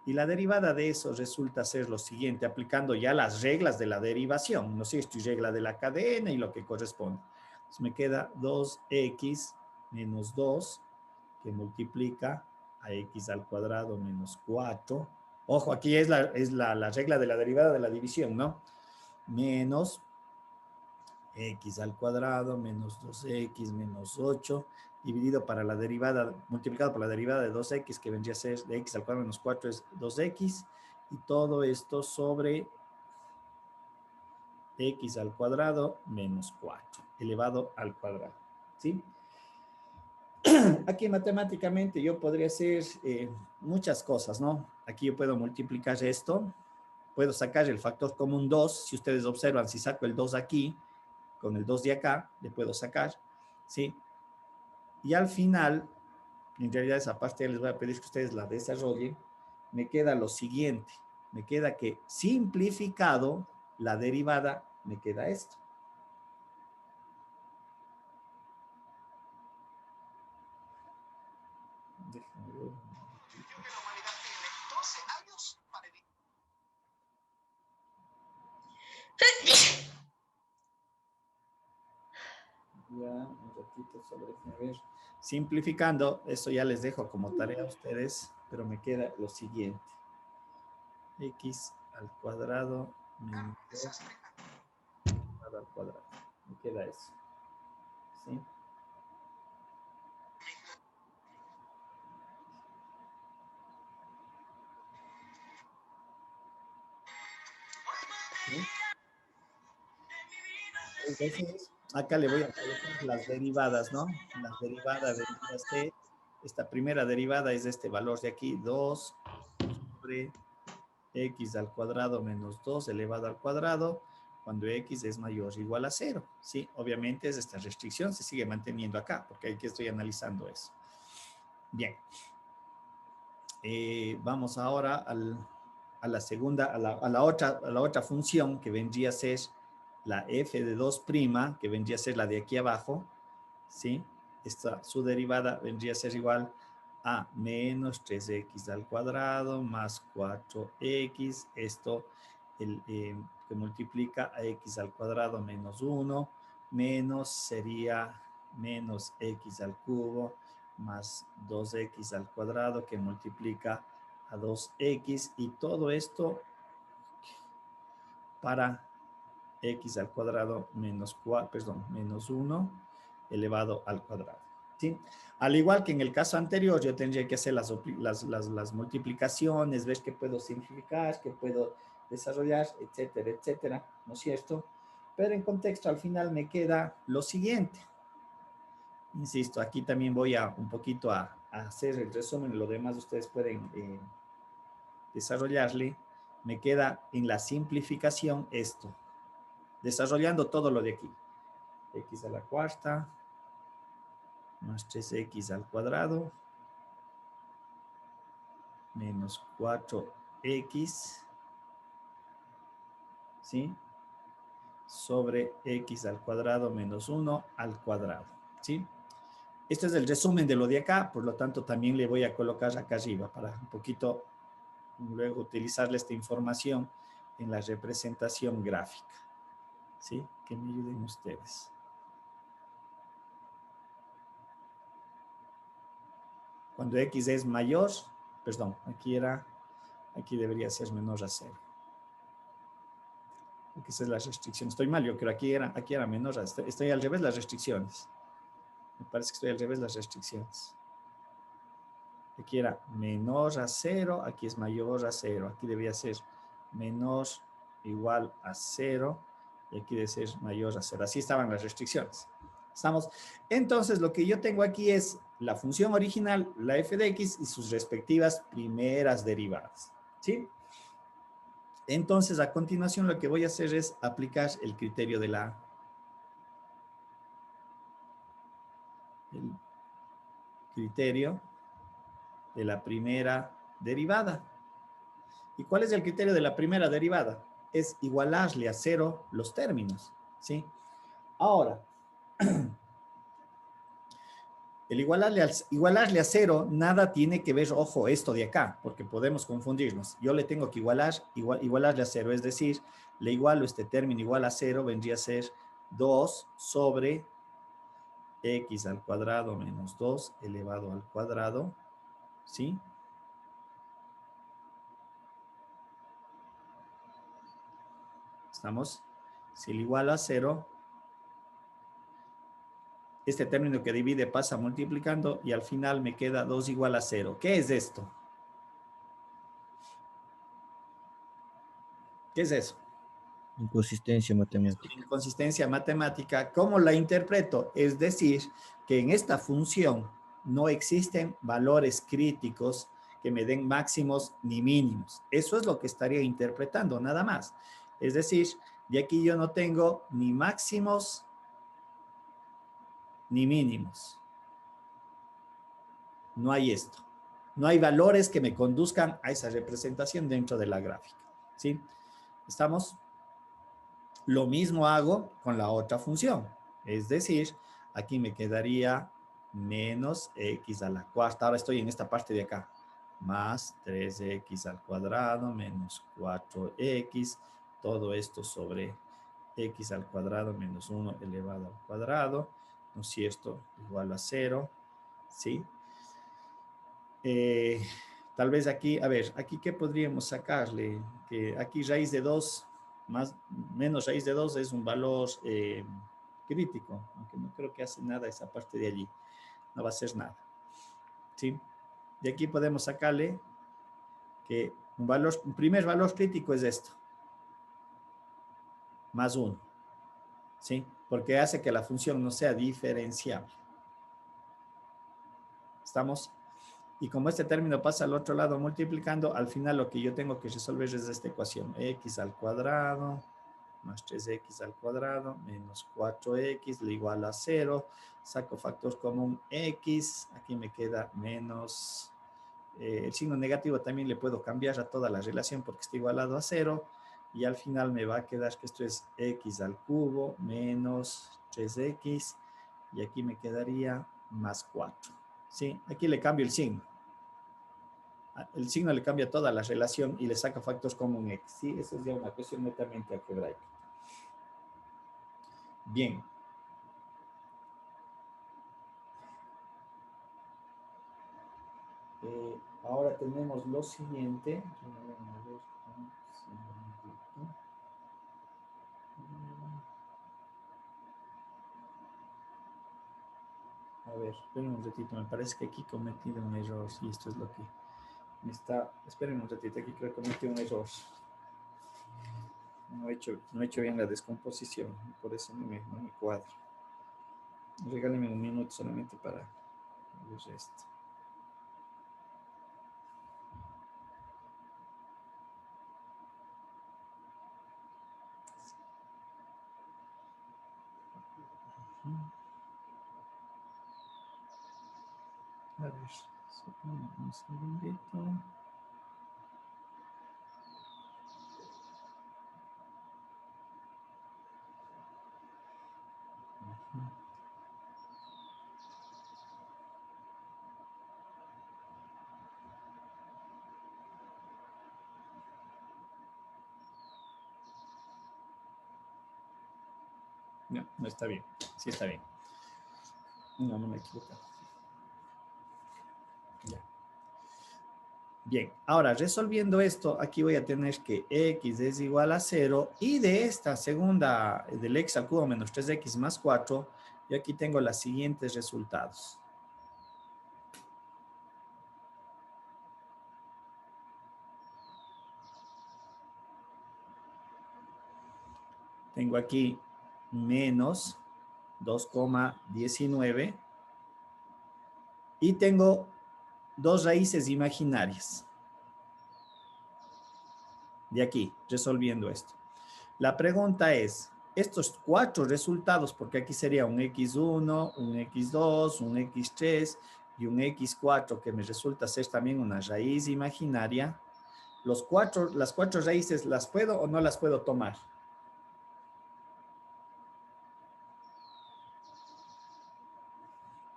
Y la derivada de eso resulta ser lo siguiente, aplicando ya las reglas de la derivación, ¿no es cierto? Y regla de la cadena y lo que corresponde. Entonces me queda 2x menos 2, que multiplica a x al cuadrado menos 4. Ojo, aquí es la regla de la derivada de la división, ¿no? Menos x al cuadrado menos 2x menos 8 dividido para la derivada, multiplicado por la derivada de 2x, que vendría a ser de x al cuadrado menos 4 es 2x, y todo esto sobre x al cuadrado menos 4, elevado al cuadrado, ¿sí? Aquí matemáticamente yo podría hacer muchas cosas, ¿no? Aquí yo puedo multiplicar esto, puedo sacar el factor común 2, si ustedes observan, si saco el 2 aquí, con el 2 de acá, le puedo sacar, ¿sí? Y al final, en realidad esa parte les voy a pedir que ustedes la desarrollen, me queda lo siguiente, me queda que simplificado la derivada, me queda esto. Déjame ver. Ya, un ratito solo déjenme ver. Simplificando, eso ya les dejo como tarea a ustedes, pero me queda lo siguiente. X al cuadrado menos 2 al cuadrado. Me queda eso. ¿Sí? ¿Sí? Entonces, acá le voy a colocar las derivadas, ¿no? Las derivadas vendría a ser, esta primera derivada es este valor de aquí, 2 sobre x al cuadrado menos 2 elevado al cuadrado, cuando x es mayor o igual a 0. Sí, obviamente es esta restricción, se sigue manteniendo acá, porque aquí estoy analizando eso. Bien. Vamos ahora a la segunda, a la otra función que vendría a ser la f de 2', que vendría a ser la de aquí abajo, ¿sí? Su derivada vendría a ser igual a menos 3x al cuadrado más 4x, esto que multiplica a x al cuadrado menos 1, menos sería menos x al cubo más 2x al cuadrado que multiplica a 2x y todo esto para x al cuadrado menos 1 elevado al cuadrado. ¿Sí? Al igual que en el caso anterior, yo tendría que hacer las multiplicaciones, ver qué puedo simplificar, qué puedo desarrollar, etcétera, etcétera, ¿no es cierto? Pero en contexto al final me queda lo siguiente. Insisto, aquí también voy a un poquito a hacer el resumen, lo demás ustedes pueden desarrollarle. Me queda en la simplificación esto, desarrollando todo lo de aquí. X a la cuarta más 3x al cuadrado menos 4x, ¿sí? Sobre x al cuadrado menos 1 al cuadrado, ¿sí? Este es el resumen de lo de acá, por lo tanto también le voy a colocar acá arriba para un poquito luego utilizarle esta información en la representación gráfica, ¿sí? Que me ayuden ustedes. Cuando x es mayor, perdón, aquí debería ser menor a 0. Porque esa es la restricción. Estoy mal, yo creo aquí era menor a 0. Estoy al revés las restricciones. Me parece que estoy al revés las restricciones. Aquí era menor a 0, aquí es mayor a 0. Aquí debería ser menor igual a 0 y aquí debe ser mayor a 0. Así estaban las restricciones. ¿Estamos? Entonces, lo que yo tengo aquí es la función original, la f de x y sus respectivas primeras derivadas. ¿Sí? Entonces, a continuación, lo que voy a hacer es aplicar el criterio de la primera derivada. ¿Y cuál es el criterio de la primera derivada? Es igualarle a 0 los términos, ¿sí? Ahora, el igualarle a 0, nada tiene que ver, ojo, esto de acá, porque podemos confundirnos. Yo le tengo que igualarle a 0, es decir, le igualo este término igual a 0, vendría a ser 2 sobre x al cuadrado menos 2 elevado al cuadrado, ¿sí? ¿Estamos? Si le igualo a 0, este término que divide pasa multiplicando y al final me queda 2 igual a 0. ¿Qué es esto? ¿Qué es eso? Inconsistencia matemática. Inconsistencia matemática. ¿Cómo la interpreto? Es decir, que en esta función no existen valores críticos que me den máximos ni mínimos. Eso es lo que estaría interpretando, nada más. Es decir, de aquí yo no tengo ni máximos ni mínimos. No hay esto. No hay valores que me conduzcan a esa representación dentro de la gráfica. ¿Sí? ¿Estamos? Lo mismo hago con la otra función. Es decir, aquí me quedaría menos x a la cuarta. Ahora estoy en esta parte de acá. Más 3x al cuadrado menos 4x. Todo esto sobre x al cuadrado menos 1 elevado al cuadrado. ¿No es cierto? Igual a 0. ¿Sí? Tal vez aquí, a ver, aquí ¿qué podríamos sacarle? Que aquí raíz de 2 menos raíz de 2 es un valor crítico, aunque no creo que hace nada esa parte de allí. No va a hacer nada. ¿Sí? De aquí podemos sacarle que un primer valor crítico es esto. Más 1. ¿Sí? Porque hace que la función no sea diferenciable. ¿Estamos? Y como este término pasa al otro lado multiplicando, al final lo que yo tengo que resolver es esta ecuación. X al cuadrado más 3x al cuadrado menos 4x le igual a 0. Saco factor común x. Aquí me queda menos. El signo negativo también le puedo cambiar a toda la relación porque está igualado a 0. Y al final me va a quedar que esto es x al cubo menos 3x. Y aquí me quedaría más 4. ¿Sí? Aquí le cambio el signo. El signo le cambia toda la relación y le saca factores como un x. ¿Sí? Esa es ya una cuestión netamente algebraica. Bien. Ahora tenemos lo siguiente. A ver, esperen un ratito. Me parece que aquí he cometido un error. Y esto es lo que me está... Esperen un ratito. Aquí creo que cometí un error. No he hecho bien la descomposición. Por eso no me cuadra. Regálenme un minuto solamente para ver esto. A ver, un segundito. No, no está bien. Sí está bien. No me equivoco. Ya. Bien, ahora resolviendo esto, aquí voy a tener que x es igual a 0 y de esta segunda, del x al cubo menos 3x más 4, yo aquí tengo los siguientes resultados. Tengo aquí menos 2,19 y tengo dos raíces imaginarias. De aquí, resolviendo esto. La pregunta es, estos 4 resultados, porque aquí sería un x1, un x2, un x3 y un x4, que me resulta ser también una raíz imaginaria, las 4 raíces, ¿las puedo o no las puedo tomar?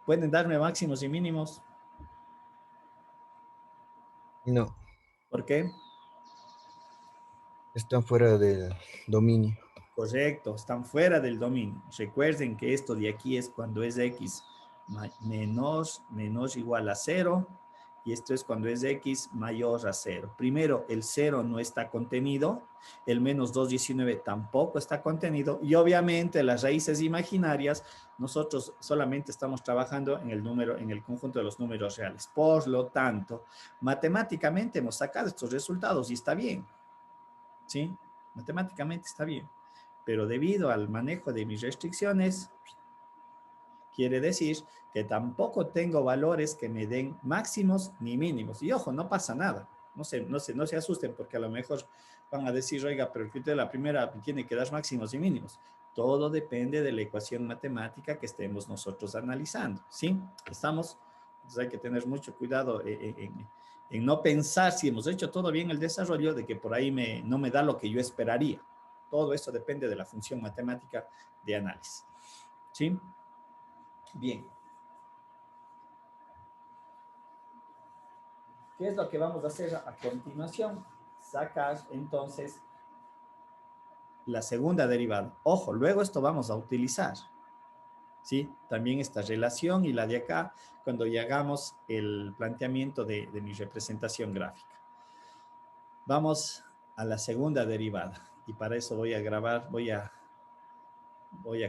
¿Pueden darme máximos y mínimos? No, ¿Por qué? están fuera del dominio. Correcto, están fuera del dominio. Recuerden que esto de aquí es cuando es x menos igual a 0 y esto es cuando es x mayor a 0. Primero, el 0 no está contenido, el menos 2,19 tampoco está contenido y obviamente las raíces imaginarias nosotros solamente estamos trabajando en el conjunto de los números reales. Por lo tanto, matemáticamente hemos sacado estos resultados y está bien. ¿Sí? Matemáticamente está bien. Pero debido al manejo de mis restricciones, Quiere decir que tampoco tengo valores que me den máximos ni mínimos. Y ojo, no pasa nada. No se asusten porque a lo mejor van a decir, oiga, pero el criterio de la primera tiene que dar máximos y mínimos. Todo depende de la ecuación matemática que estemos nosotros analizando, ¿sí? ¿Estamos? Entonces hay que tener mucho cuidado en no pensar si hemos hecho todo bien el desarrollo, de que por ahí no me da lo que yo esperaría. Todo esto depende de la función matemática de análisis, ¿sí? Bien. ¿Qué es lo que vamos a hacer a continuación? Sacar entonces la segunda derivada. Ojo, luego esto vamos a utilizar, ¿sí? También esta relación y la de acá cuando ya hagamos el planteamiento de mi representación gráfica. Vamos a la segunda derivada y para eso voy a grabar, voy a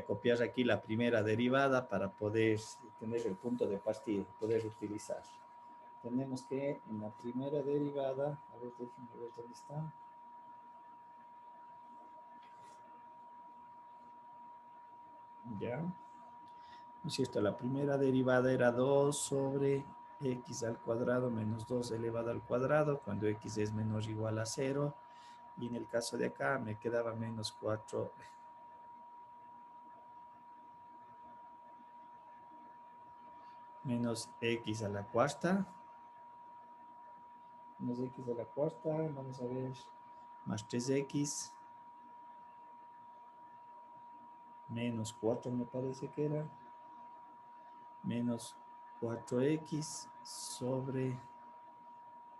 copiar aquí la primera derivada para poder tener el punto de partida, poder utilizar. Tenemos que en la primera derivada, a ver, déjenme ver dónde está. Ya. ¿No es cierto? La primera derivada era 2 sobre x al cuadrado menos 2 elevado al cuadrado, cuando x es menor o igual a 0. Y en el caso de acá me quedaba menos 4 menos x a la cuarta. Menos x a la cuarta, vamos a ver, más 3x. Menos 4 me parece que era. Menos 4x sobre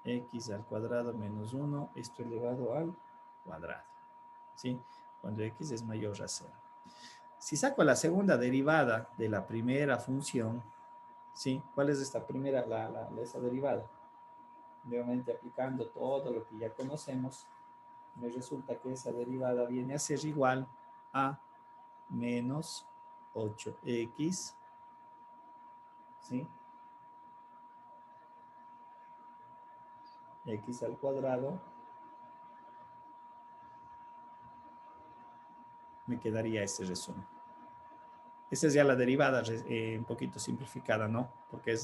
x al cuadrado menos 1, esto elevado al cuadrado, ¿sí? Cuando x es mayor a 0. Si saco la segunda derivada de la primera función, ¿sí? ¿Cuál es esta primera, esa derivada? Nuevamente aplicando todo lo que ya conocemos, me resulta que esa derivada viene a ser igual a menos 8x, ¿sí? X al cuadrado, me quedaría ese resumen. Esa es ya la derivada un poquito simplificada, ¿no? Porque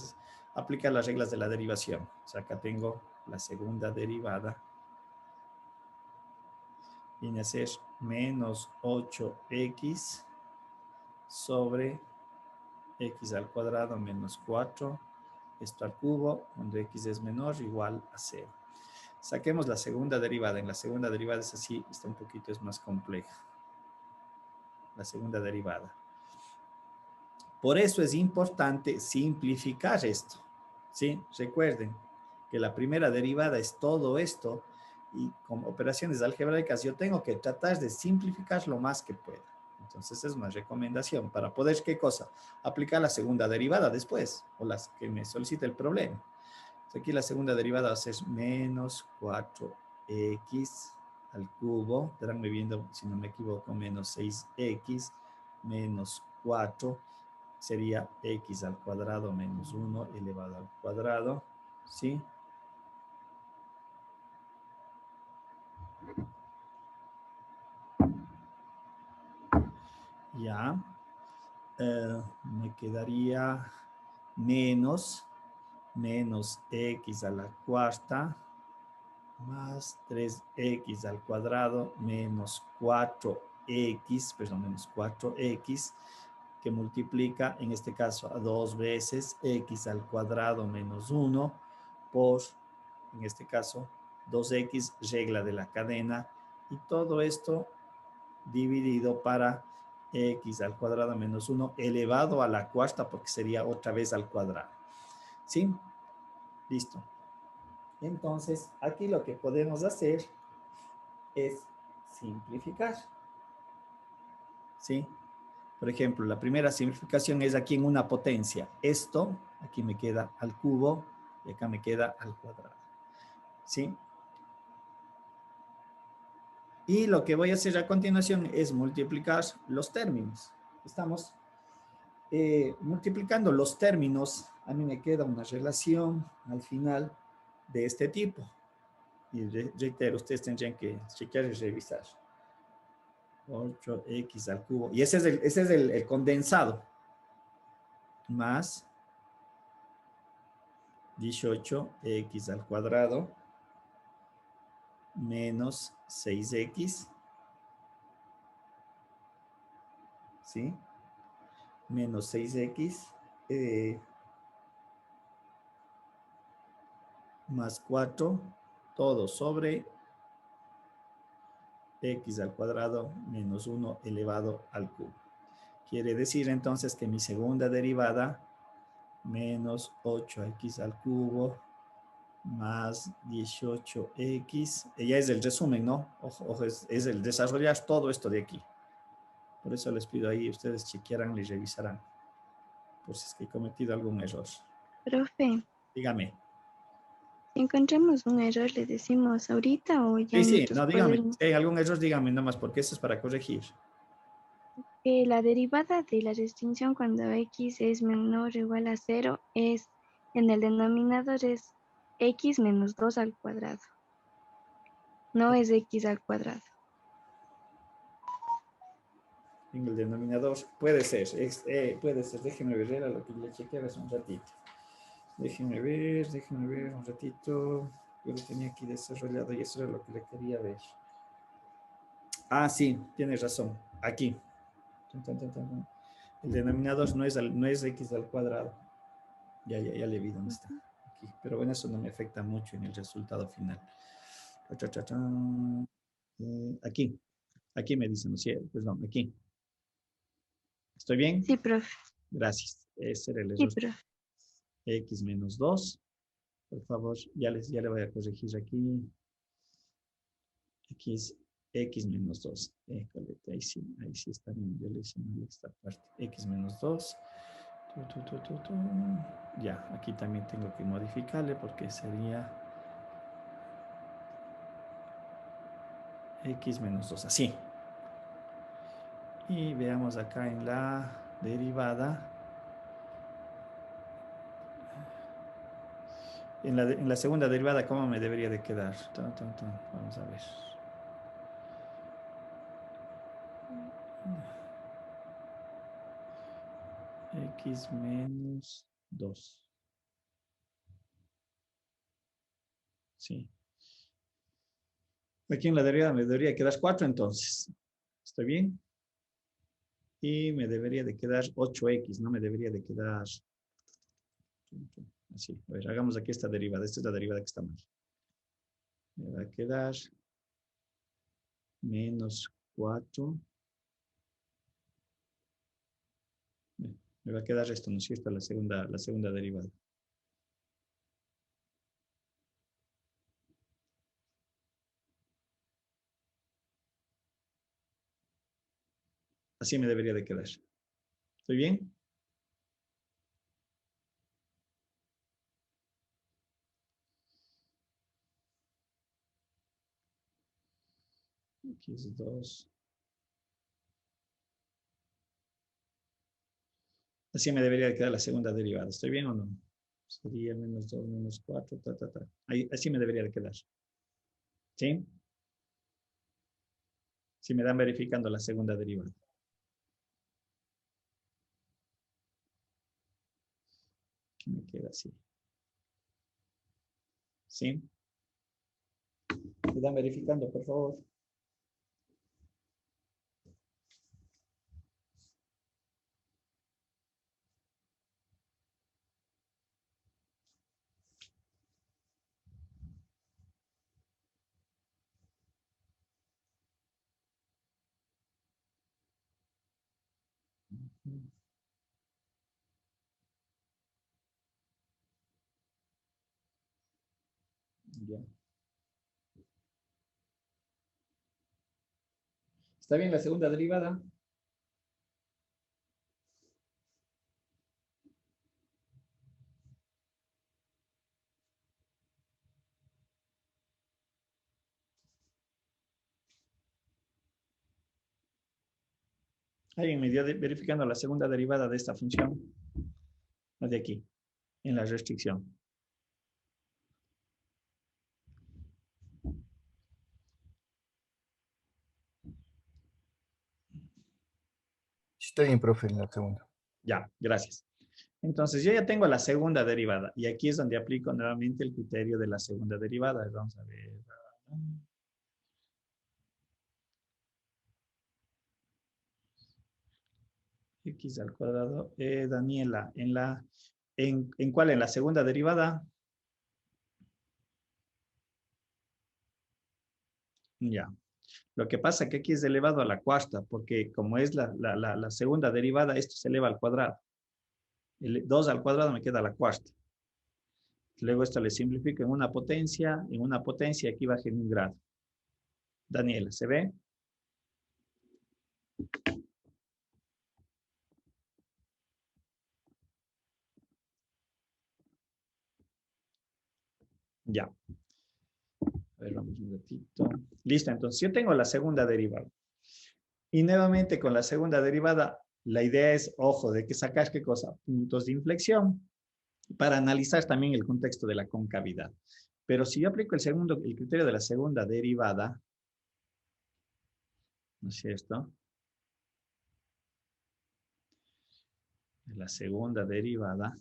aplica las reglas de la derivación. O sea, acá tengo la segunda derivada. Viene a ser menos 8x sobre x al cuadrado menos 4. Esto al cubo, cuando x es menor, igual a 0. Saquemos la segunda derivada. En la segunda derivada es así, está un poquito, es más compleja. La segunda derivada. Por eso es importante simplificar esto, ¿sí? Recuerden que la primera derivada es todo esto y con operaciones algebraicas yo tengo que tratar de simplificar lo más que pueda. Entonces es una recomendación para poder, ¿qué cosa? Aplicar la segunda derivada después o las que me solicite el problema. Entonces aquí la segunda derivada va a ser menos 4x al cubo, estarán viendo, si no me equivoco, menos 6x menos 4 sería x al cuadrado menos 1 elevado al cuadrado, ¿sí? Ya. Me quedaría menos x a la cuarta más 3x al cuadrado menos 4x, perdón, menos 4x, que multiplica, en este caso, a 2 veces x al cuadrado menos 1 por, en este caso, 2x, regla de la cadena, y todo esto dividido para x al cuadrado menos 1 elevado a la cuarta, porque sería otra vez al cuadrado. ¿Sí? Listo. Entonces, aquí lo que podemos hacer es simplificar. ¿Sí? Por ejemplo, la primera simplificación es aquí en una potencia. Esto, aquí me queda al cubo y acá me queda al cuadrado. ¿Sí? Y lo que voy a hacer a continuación es multiplicar los términos. Estamos multiplicando los términos. A mí me queda una relación al final de este tipo. Y reitero, ustedes tendrían que chequear y revisar. 8x al cubo. Y ese es el condensado. más 18x al cuadrado menos 6x, ¿sí? Menos 6x más 4, todo sobre x al cuadrado menos 1 elevado al cubo. Quiere decir entonces que mi segunda derivada menos 8x al cubo más 18x, ya es el resumen, ¿no? Ojo, ojo, es el desarrollar todo esto de aquí. Por eso les pido ahí, ustedes chequearán y revisarán, por si es que he cometido algún error. Profe, Dígame. si encontramos un error, ¿le decimos ahorita o ya Sí, sí, en no, dígame. cuaderno? Si hay algún error, dígame nomás, porque eso es para corregir. La derivada de la restricción cuando x es menor o igual a 0 es, en el denominador es x menos 2 al cuadrado. No es x al cuadrado. En el denominador, puede ser, puede ser. Déjenme ver, era lo que le chequeaba hace un ratito. Déjenme ver un ratito. Yo lo tenía aquí desarrollado y eso era lo que le quería ver. Ah, sí, tienes razón. Aquí. El denominador no es x al cuadrado. Ya le vi dónde está. Aquí. Pero bueno, eso no me afecta mucho en el resultado final. Aquí. Aquí me dicen, ¿sí? Perdón, aquí. ¿Estoy bien? Sí, profe. Gracias. Ese era el Sí, error. profe. X menos 2. Por favor, ya le voy a corregir aquí. X menos 2. Ahí sí está bien. Yo le hice mal esta parte. X menos 2. Ya, aquí también tengo que modificarle porque sería X menos 2. Así. Y veamos acá en la derivada. En la segunda derivada, ¿cómo me debería de quedar? Vamos a ver. X menos 2. Sí. Aquí en la derivada me debería quedar 4 entonces. ¿Estoy bien? Y me debería de quedar 8x, no me debería de quedar... Así, a ver, hagamos aquí esta derivada. Esta es la derivada que está mal. Me va a quedar menos 4. Me va a quedar esto, ¿no es cierto? La segunda derivada. Así me debería de quedar. ¿Estoy bien? Aquí es 2. Así me debería de quedar la segunda derivada. ¿Estoy bien o no? Sería menos 2, menos 4, Ahí, así me debería de quedar. ¿Sí? Si me dan verificando la segunda derivada. Que me queda así. ¿Sí? Me dan verificando, por favor. Ya. ¿Está bien la segunda derivada? Alguien me dio verificando la segunda derivada de esta función. La de aquí, en la restricción. Estoy bien, profe, en la segunda. Ya, gracias. Entonces, yo ya tengo la segunda derivada. Y aquí es donde aplico nuevamente el criterio de la segunda derivada. Vamos a ver. X al cuadrado. Daniela, ¿en cuál? ¿En la segunda derivada? Ya. Lo que pasa es que aquí es elevado a la cuarta, porque como es la segunda derivada, esto se eleva al cuadrado. El 2 al cuadrado me queda la cuarta. Luego esto le simplifico en una potencia aquí baja en un grado. Daniela, ¿se ve? Ya. A ver, vamos un ratito. Listo, entonces yo tengo la segunda derivada. Y nuevamente con la segunda derivada, la idea es, ojo, de que sacas qué cosa, puntos de inflexión, para analizar también el contexto de la concavidad. Pero si yo aplico el criterio de la segunda derivada, ¿no es cierto? De la segunda derivada.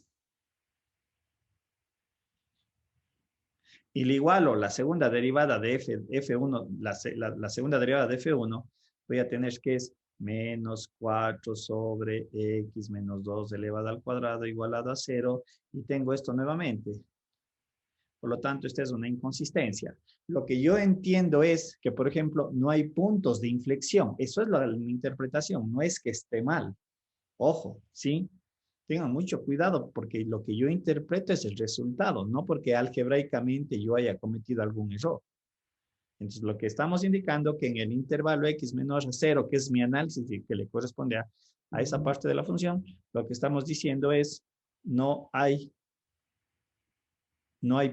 Y le igualo la segunda derivada de F1, la segunda derivada de F1, voy a tener que es menos 4 sobre X menos 2 elevado al cuadrado igualado a 0. Y tengo esto nuevamente. Por lo tanto, esta es una inconsistencia. Lo que yo entiendo es que, por ejemplo, no hay puntos de inflexión. Eso es mi interpretación. No es que esté mal. Ojo, ¿sí? Tengan mucho cuidado porque lo que yo interpreto es el resultado, no porque algebraicamente yo haya cometido algún error. Entonces, lo que estamos indicando que en el intervalo x menor a 0, que es mi análisis y que le corresponde a esa parte de la función, lo que estamos diciendo es no hay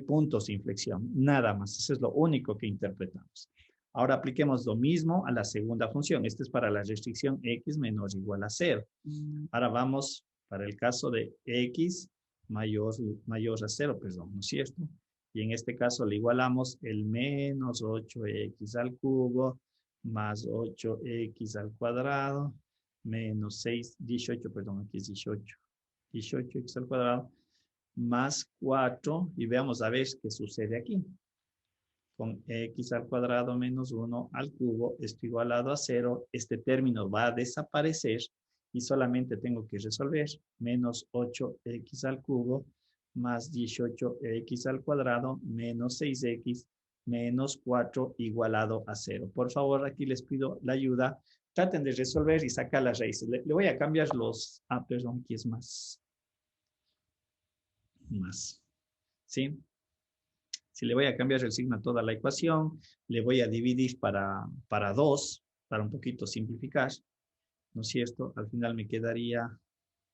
puntos de inflexión, nada más. Eso es lo único que interpretamos. Ahora apliquemos lo mismo a la segunda función. Esta es para la restricción x menor o igual a 0. Ahora vamos para el caso de x mayor a 0, perdón, ¿no es cierto? Y en este caso le igualamos el menos 8x al cubo más 8x al cuadrado menos 18, perdón, aquí es 18x al cuadrado más 4, y veamos a ver qué sucede aquí. Con x al cuadrado menos 1 al cubo, esto igualado a 0, este término va a desaparecer y solamente tengo que resolver menos 8x al cubo más 18x al cuadrado menos 6x menos 4 igualado a 0. Por favor, aquí les pido la ayuda. Traten de resolver y sacar las raíces. Le voy a cambiar los... perdón, aquí es más. ¿Sí? Si le voy a cambiar el signo a toda la ecuación, le voy a dividir para 2, para un poquito simplificar, ¿no es cierto? Al final me quedaría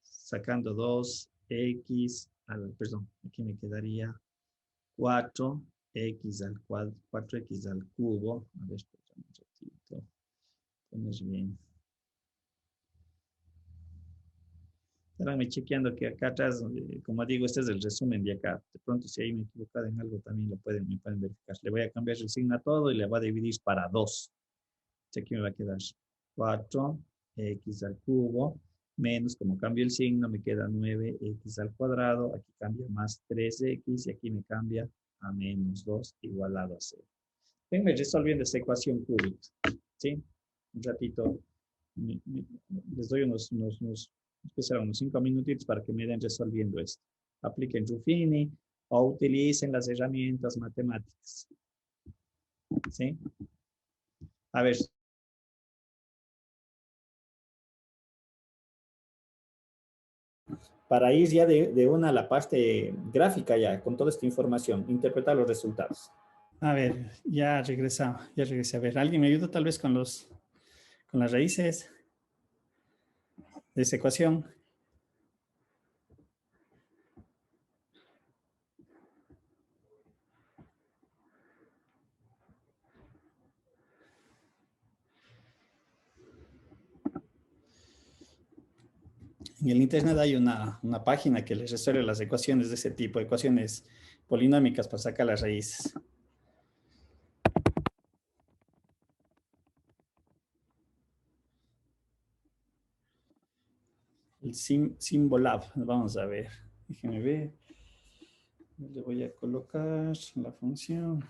sacando 2x, perdón, aquí me quedaría 4x al cuadrado, 4x al cubo. A ver, un ratito, poner bien. Estaránme chequeando que acá atrás, como digo, este es el resumen de acá. De pronto, si ahí me he equivocado en algo, también me pueden verificar. Le voy a cambiar el signo a todo y le voy a dividir para 2. Aquí me va a quedar 4x al cubo, menos, como cambio el signo, me queda 9x al cuadrado. Aquí cambia más 3x y aquí me cambia a menos 2 igualado a 0. Venme resolviendo esta ecuación cúbica. ¿Sí? Un ratito. Les doy unos 5 minutitos para que me den resolviendo esto. Apliquen Ruffini o utilicen las herramientas matemáticas. ¿Sí? A ver. Para ir ya de una a la parte gráfica ya, con toda esta información, interpretar los resultados. A ver, ya regresé. A ver, ¿alguien me ayuda tal vez con las raíces de esa ecuación? En el internet hay una página que les resuelve las ecuaciones de ese tipo, ecuaciones polinómicas para sacar las raíces. el Symbolab. Vamos a ver. Déjenme ver. Le voy a colocar la función.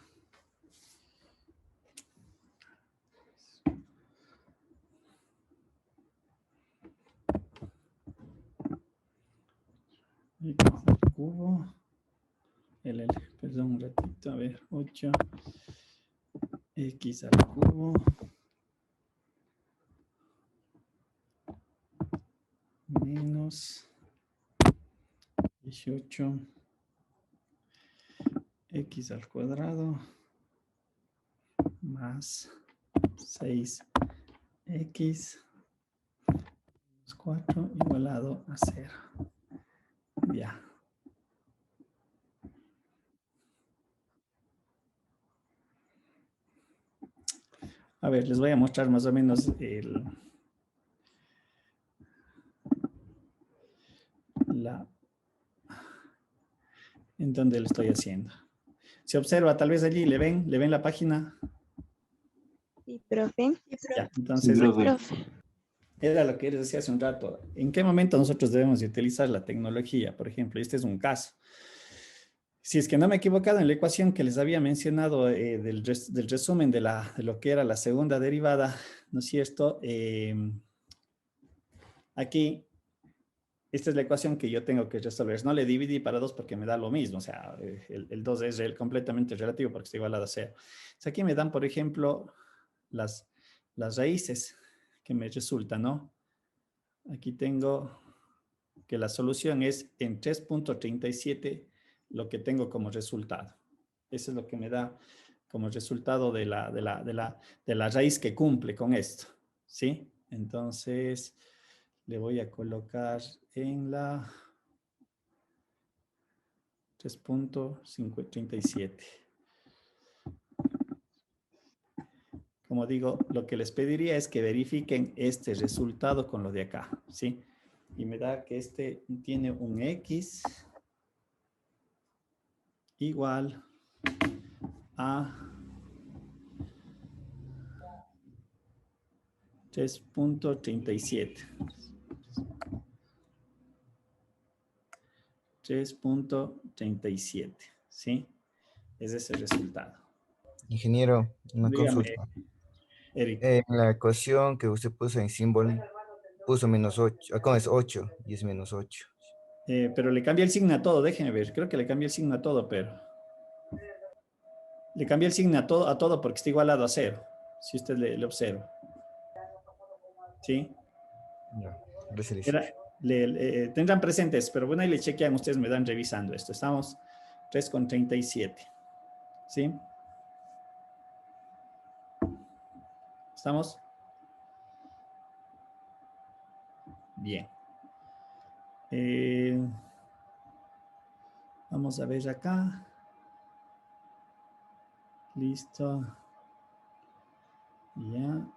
X al cubo. Perdón, un ratito. A ver, 8. X al cubo. Menos 18 x al cuadrado más 6x más 4 igualado a 0. Ya. A ver, les voy a mostrar más o menos en donde lo estoy haciendo. Se observa, tal vez allí, ¿le ven la página? Sí, profe. Ya, entonces, Profe. era lo que les decía hace un rato. ¿En qué momento nosotros debemos de utilizar la tecnología? Por ejemplo, este es un caso. Si es que no me he equivocado en la ecuación que les había mencionado del resumen de lo que era la segunda derivada, ¿no es cierto? Aquí, esta es la ecuación que yo tengo que resolver. No le dividí para 2 porque me da lo mismo. O sea, el 2 es completamente relativo porque está igualado a 0. Entonces aquí me dan, por ejemplo, las raíces que me resultan, ¿no? Aquí tengo que la solución es en 3.37 lo que tengo como resultado. Eso es lo que me da como resultado de la raíz que cumple con esto, ¿sí? Entonces, le voy a colocar en la 3.37. Como digo, lo que les pediría es que verifiquen este resultado con lo de acá, ¿sí? Y me da que este tiene un X igual a 3.37. 3.37, ¿sí? Es ese el resultado. Ingeniero, una Dígame, consulta. Eric. En la ecuación que usted puso en símbolo, puso menos 8. ¿Cómo es 8? Y es menos 8. Pero le cambié el signo a todo, déjenme ver. Creo que le cambié el signo a todo, pero... Le cambié el signo a todo porque está igualado a 0. Si usted le observa. ¿Sí? Ya, gracias. Tendrán presentes, pero bueno, ahí le chequean, ustedes me dan revisando esto. Estamos 3.37. ¿Sí? ¿Estamos? Bien. Vamos a ver acá. Listo. Ya.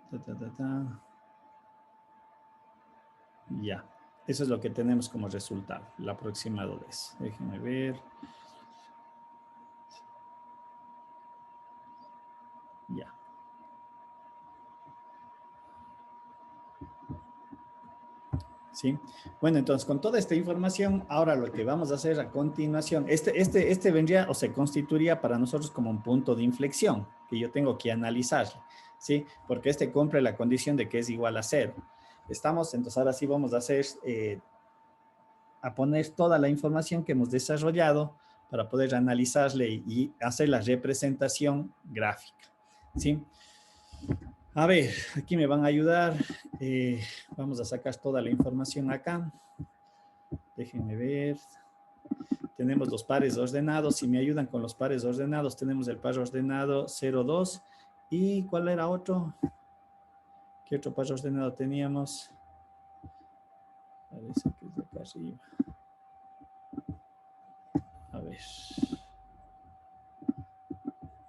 Ya. Eso es lo que tenemos como resultado. El aproximado de eso. Déjenme ver. Ya. ¿Sí? Bueno, entonces con toda esta información, ahora lo que vamos a hacer a continuación, este vendría o se constituiría para nosotros como un punto de inflexión que yo tengo que analizar, ¿sí? Porque este cumple la condición de que es igual a 0. Entonces ahora sí vamos a hacer, a poner toda la información que hemos desarrollado para poder analizarle y hacer la representación gráfica, ¿sí? A ver, aquí me van a ayudar. Vamos a sacar toda la información acá. Déjenme ver. Tenemos los pares ordenados. Si me ayudan con los pares ordenados, tenemos el par ordenado 0, 2. ¿Y cuál era otro? ¿Qué otro par ordenado teníamos? Parece que es de acá arriba. A ver.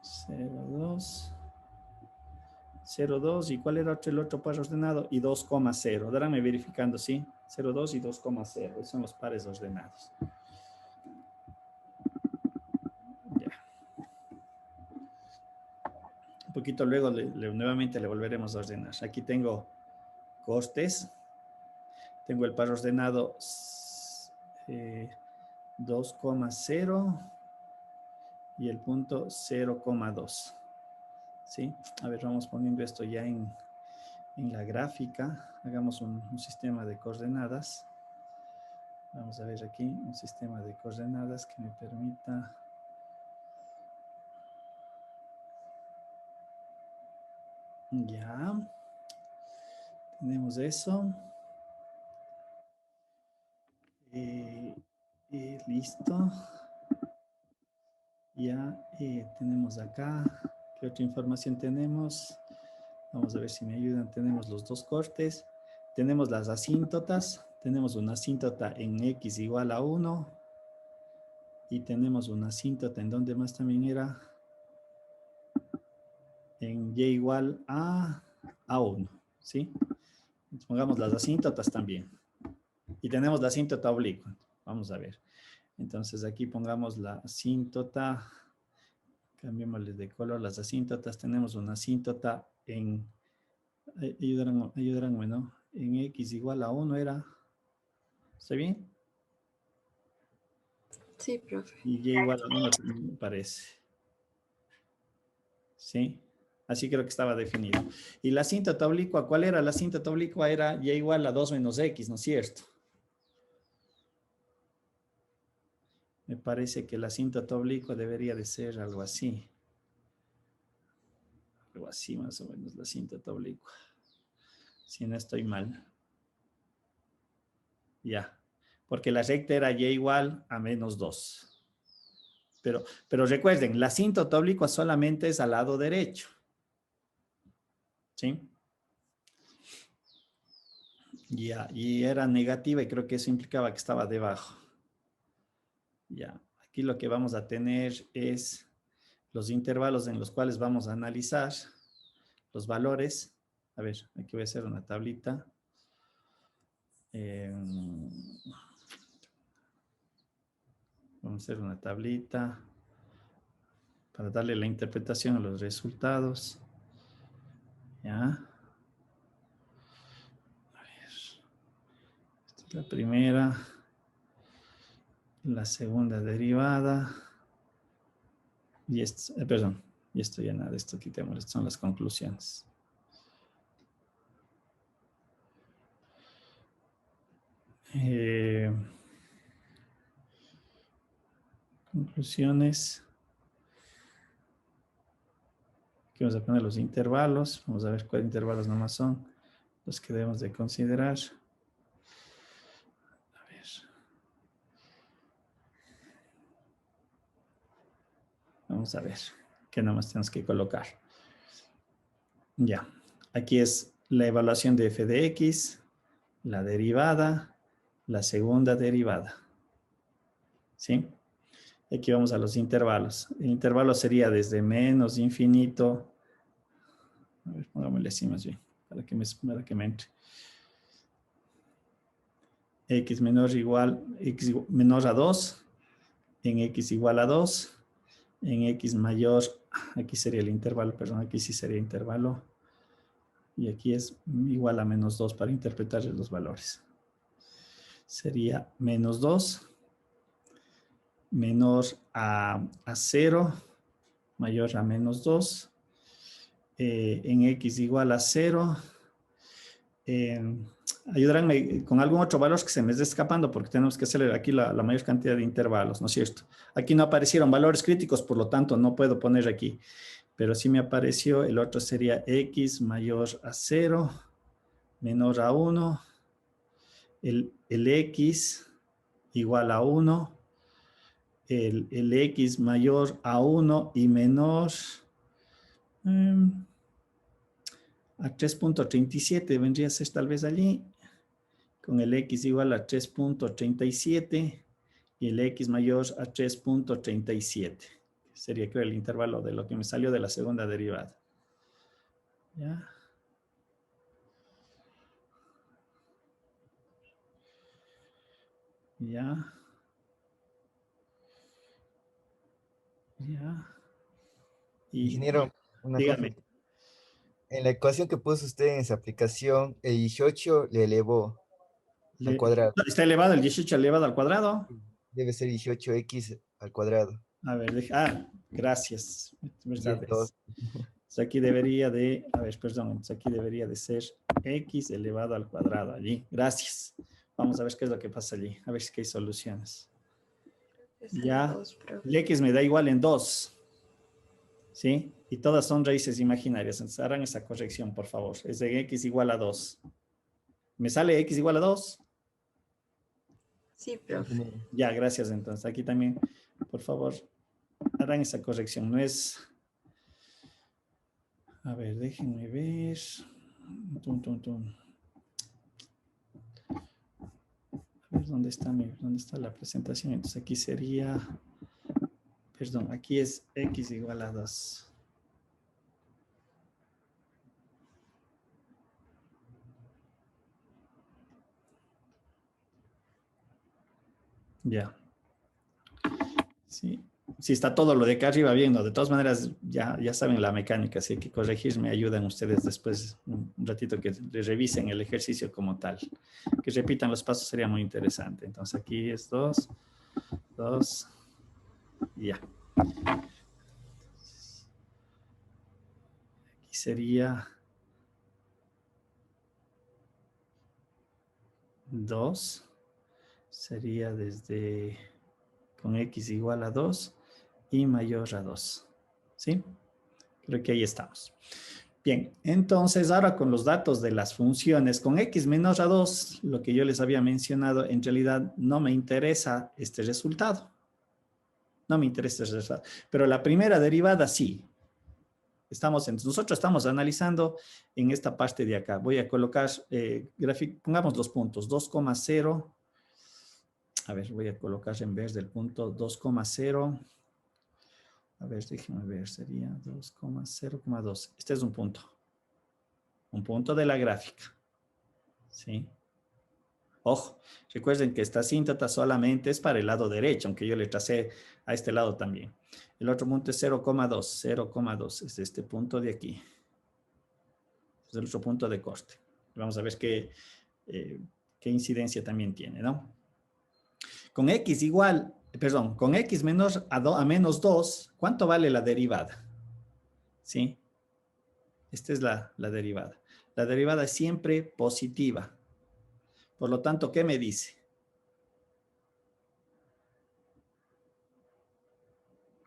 0, 2. 0, 2. ¿Y cuál era el otro par ordenado? Y 2,0. Dárame verificando, ¿sí? 0, 2 y 2,0. Esos son los pares ordenados. Un poquito luego nuevamente le volveremos a ordenar. Aquí tengo costes. tengo el par ordenado 2,0 y el punto 0,2. ¿Sí? A ver, vamos poniendo esto ya en la gráfica. Hagamos un sistema de coordenadas. Vamos a ver aquí un sistema de coordenadas que me permita... Ya. Tenemos eso. Listo. Ya tenemos acá. ¿Qué otra información tenemos? Vamos a ver si me ayudan. Tenemos los dos cortes. Tenemos las asíntotas. Tenemos una asíntota en x igual a 1. Y tenemos una asíntota en donde más también era. En y igual a 1. ¿Sí? Entonces, pongamos las asíntotas también. Y tenemos la asíntota oblicua. Vamos a ver. Entonces aquí pongamos la asíntota. Cambiémosle de color las asíntotas. Tenemos una asíntota en... Ayudaránme, ¿no? En x igual a 1 era... ¿Está bien? Sí, profe. Y y igual a 1 me parece. ¿Sí? Así creo que estaba definido. Y la asíntota oblicua, ¿cuál era? La asíntota oblicua era y igual a 2 menos x, ¿no es cierto? Me parece que la asíntota oblicua debería de ser algo así. Algo así más o menos la asíntota oblicua. Si no estoy mal. Ya. Porque la recta era y igual a menos 2. Pero recuerden, la asíntota oblicua solamente es al lado derecho. ¿Sí? Ya. Y era negativa y creo que eso implicaba que estaba debajo. Ya. Aquí lo que vamos a tener es los intervalos en los cuales vamos a analizar los valores. A ver, aquí voy a hacer una tablita. Vamos a hacer una tablita para darle la interpretación a los resultados. ¿Ya? A ver. Esta es la primera. La segunda derivada. Y esto, perdón. Y esto ya nada, esto quitémoslo. Estas son las conclusiones. Conclusiones. Aquí vamos a poner los intervalos. Vamos a ver cuáles intervalos nomás son los que debemos de considerar. A ver. Vamos a ver qué nomás tenemos que colocar. Ya. Aquí es la evaluación de f de x, la derivada, la segunda derivada. ¿Sí? Aquí vamos a los intervalos. El intervalo sería desde menos infinito. A ver, pongámosle así más bien, para que me entre. X menor a 2, en x igual a 2, en x mayor, aquí sería el intervalo, perdón, aquí sí sería intervalo. Y aquí es igual a menos 2 para interpretar los valores. Sería menos 2, menor a 0, mayor a menos 2, en x igual a 0. Ayúdenme con algún otro valor que se me esté escapando porque tenemos que hacer aquí la mayor cantidad de intervalos, ¿no es cierto? Aquí no aparecieron valores críticos, por lo tanto no puedo poner aquí. Pero sí me apareció, el otro sería x mayor a 0, menor a 1, el x igual a 1, el x mayor a 1 y menor a 3.37, vendría a ser tal vez allí, con el x igual a 3.37 y el x mayor a 3.37. Sería, creo, el intervalo de lo que me salió de la segunda derivada. ¿Ya? Ya. Ya. Y, Ingeniero, una dígame. consulta. En la ecuación que puso usted en esa aplicación, el 18 le elevó. al cuadrado. ¿Está elevado el 18 elevado al cuadrado? Debe ser 18x al cuadrado. A ver, gracias. ¿Verdad? Y el 2. Entonces aquí debería de, a ver, perdón, entonces aquí debería de ser x elevado al cuadrado allí. Gracias. Vamos a ver qué es lo que pasa allí. A ver si hay soluciones. Es el Ya, 2, profe. el x me da igual en 2. ¿Sí? Y todas son raíces imaginarias. Entonces harán esa corrección, por favor. Es de x igual a 2. ¿Me sale x igual a 2? Sí, profe. Ya, gracias. Entonces aquí también, por favor, harán esa corrección. No es... A ver, déjenme ver. Tum, tum, tum. A ver, ¿dónde está la presentación? Entonces aquí sería... Perdón, aquí es x igual a 2. Ya. Sí. Si está todo lo de acá arriba bien, ¿no? De todas maneras, ya saben la mecánica. Si hay que corregir, me ayudan ustedes después, un ratito que revisen el ejercicio como tal. Que repitan los pasos sería muy interesante. Entonces aquí es 2, 2, ya. Aquí sería 2. Sería desde con x igual a 2 y mayor a 2. ¿Sí? Creo que ahí estamos. Bien, entonces ahora con los datos de las funciones, con x menor a 2, lo que yo les había mencionado, en realidad no me interesa este resultado. No me interesa este resultado. Pero la primera derivada sí. Nosotros estamos analizando en esta parte de acá. Voy a colocar, pongamos los puntos, 2,0. A ver, voy a colocar en vez del punto 2,0. A ver, déjenme ver, sería 2,0,2. Este es un punto. Un punto de la gráfica. ¿Sí? Ojo, recuerden que esta asíntota solamente es para el lado derecho, aunque yo le tracé a este lado también. El otro punto es 0,2. 0,2 es este punto de aquí. Es el otro punto de corte. Vamos a ver qué incidencia también tiene, ¿no? Con x igual, perdón, con x menos a menos 2, ¿cuánto vale la derivada? ¿Sí? Esta es la derivada. La derivada es siempre positiva. Por lo tanto, ¿qué me dice?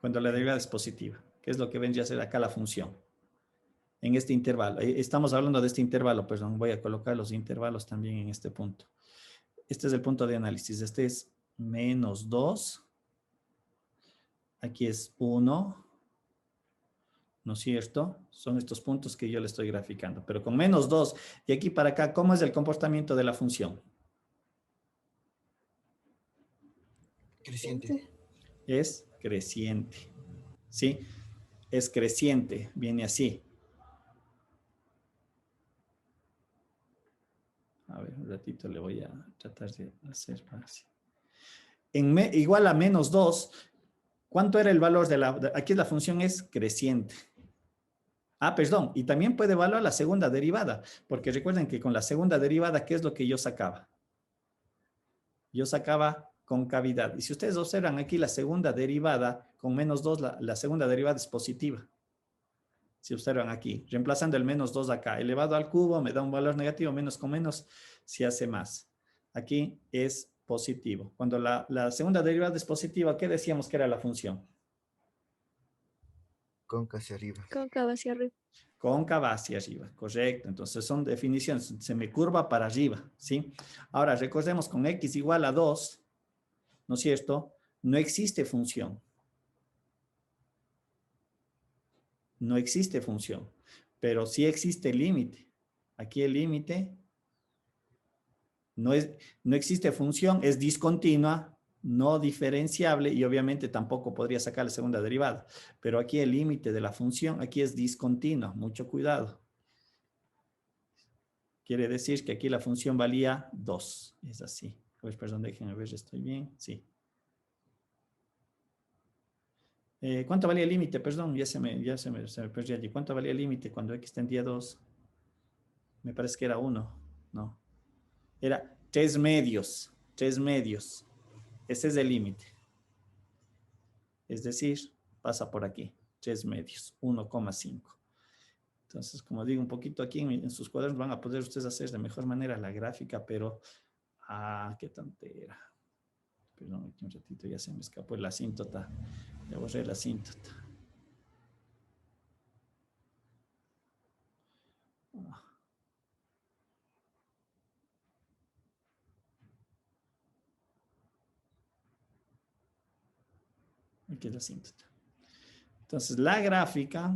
Cuando la derivada es positiva. ¿Qué es lo que vendría a ser acá la función? En este intervalo. Estamos hablando de este intervalo, perdón. Voy a colocar los intervalos también en este punto. Este es el punto de análisis. Este es menos 2. Aquí es 1. ¿No es cierto? Son estos puntos que yo le estoy graficando. Pero con menos 2, y aquí para acá, ¿cómo es el comportamiento de la función? Creciente. Es creciente. ¿Sí? Es creciente. Viene así. A ver, un ratito le voy a tratar de hacer así. Igual a menos 2, ¿cuánto era el valor de la... Aquí la función es creciente. Ah, perdón, y también puede evaluar la segunda derivada, porque recuerden que con la segunda derivada, ¿qué es lo que yo sacaba? Yo sacaba concavidad. Y si ustedes observan aquí la segunda derivada, con menos 2, la segunda derivada es positiva. Si observan aquí, reemplazando el menos 2 acá, elevado al cubo, me da un valor negativo, menos con menos, se hace más. Aquí es positivo. Cuando la segunda derivada es positiva, ¿qué decíamos que era la función? Cóncava hacia arriba. Cóncava hacia arriba. Cóncava hacia arriba, correcto. Entonces son definiciones, se me curva para arriba, ¿sí? Ahora recordemos con x igual a 2, ¿no es cierto? No existe función. No existe función, pero sí existe límite. Aquí el límite no existe función, es discontinua, no diferenciable y obviamente tampoco podría sacar la segunda derivada. Pero aquí el límite de la función, aquí es discontinua, mucho cuidado. Quiere decir que aquí la función valía 2, es así. Pues perdón, déjenme ver, ¿estoy bien? Sí. ¿Cuánto valía el límite? Perdón, ya se me perdió allí. ¿Cuánto valía el límite cuando x tendía 2? Me parece que era 1, ¿no? Era 3 medios, 3 medios. Ese es el límite. Es decir, pasa por aquí, 3 medios, 1,5. Entonces, como digo, un poquito aquí en sus cuadernos van a poder ustedes hacer de mejor manera la gráfica, pero, qué tontera. Perdón, aquí un ratito ya se me escapó la asíntota. Ya borré la asíntota. Aquí es la asíntota. Entonces, la gráfica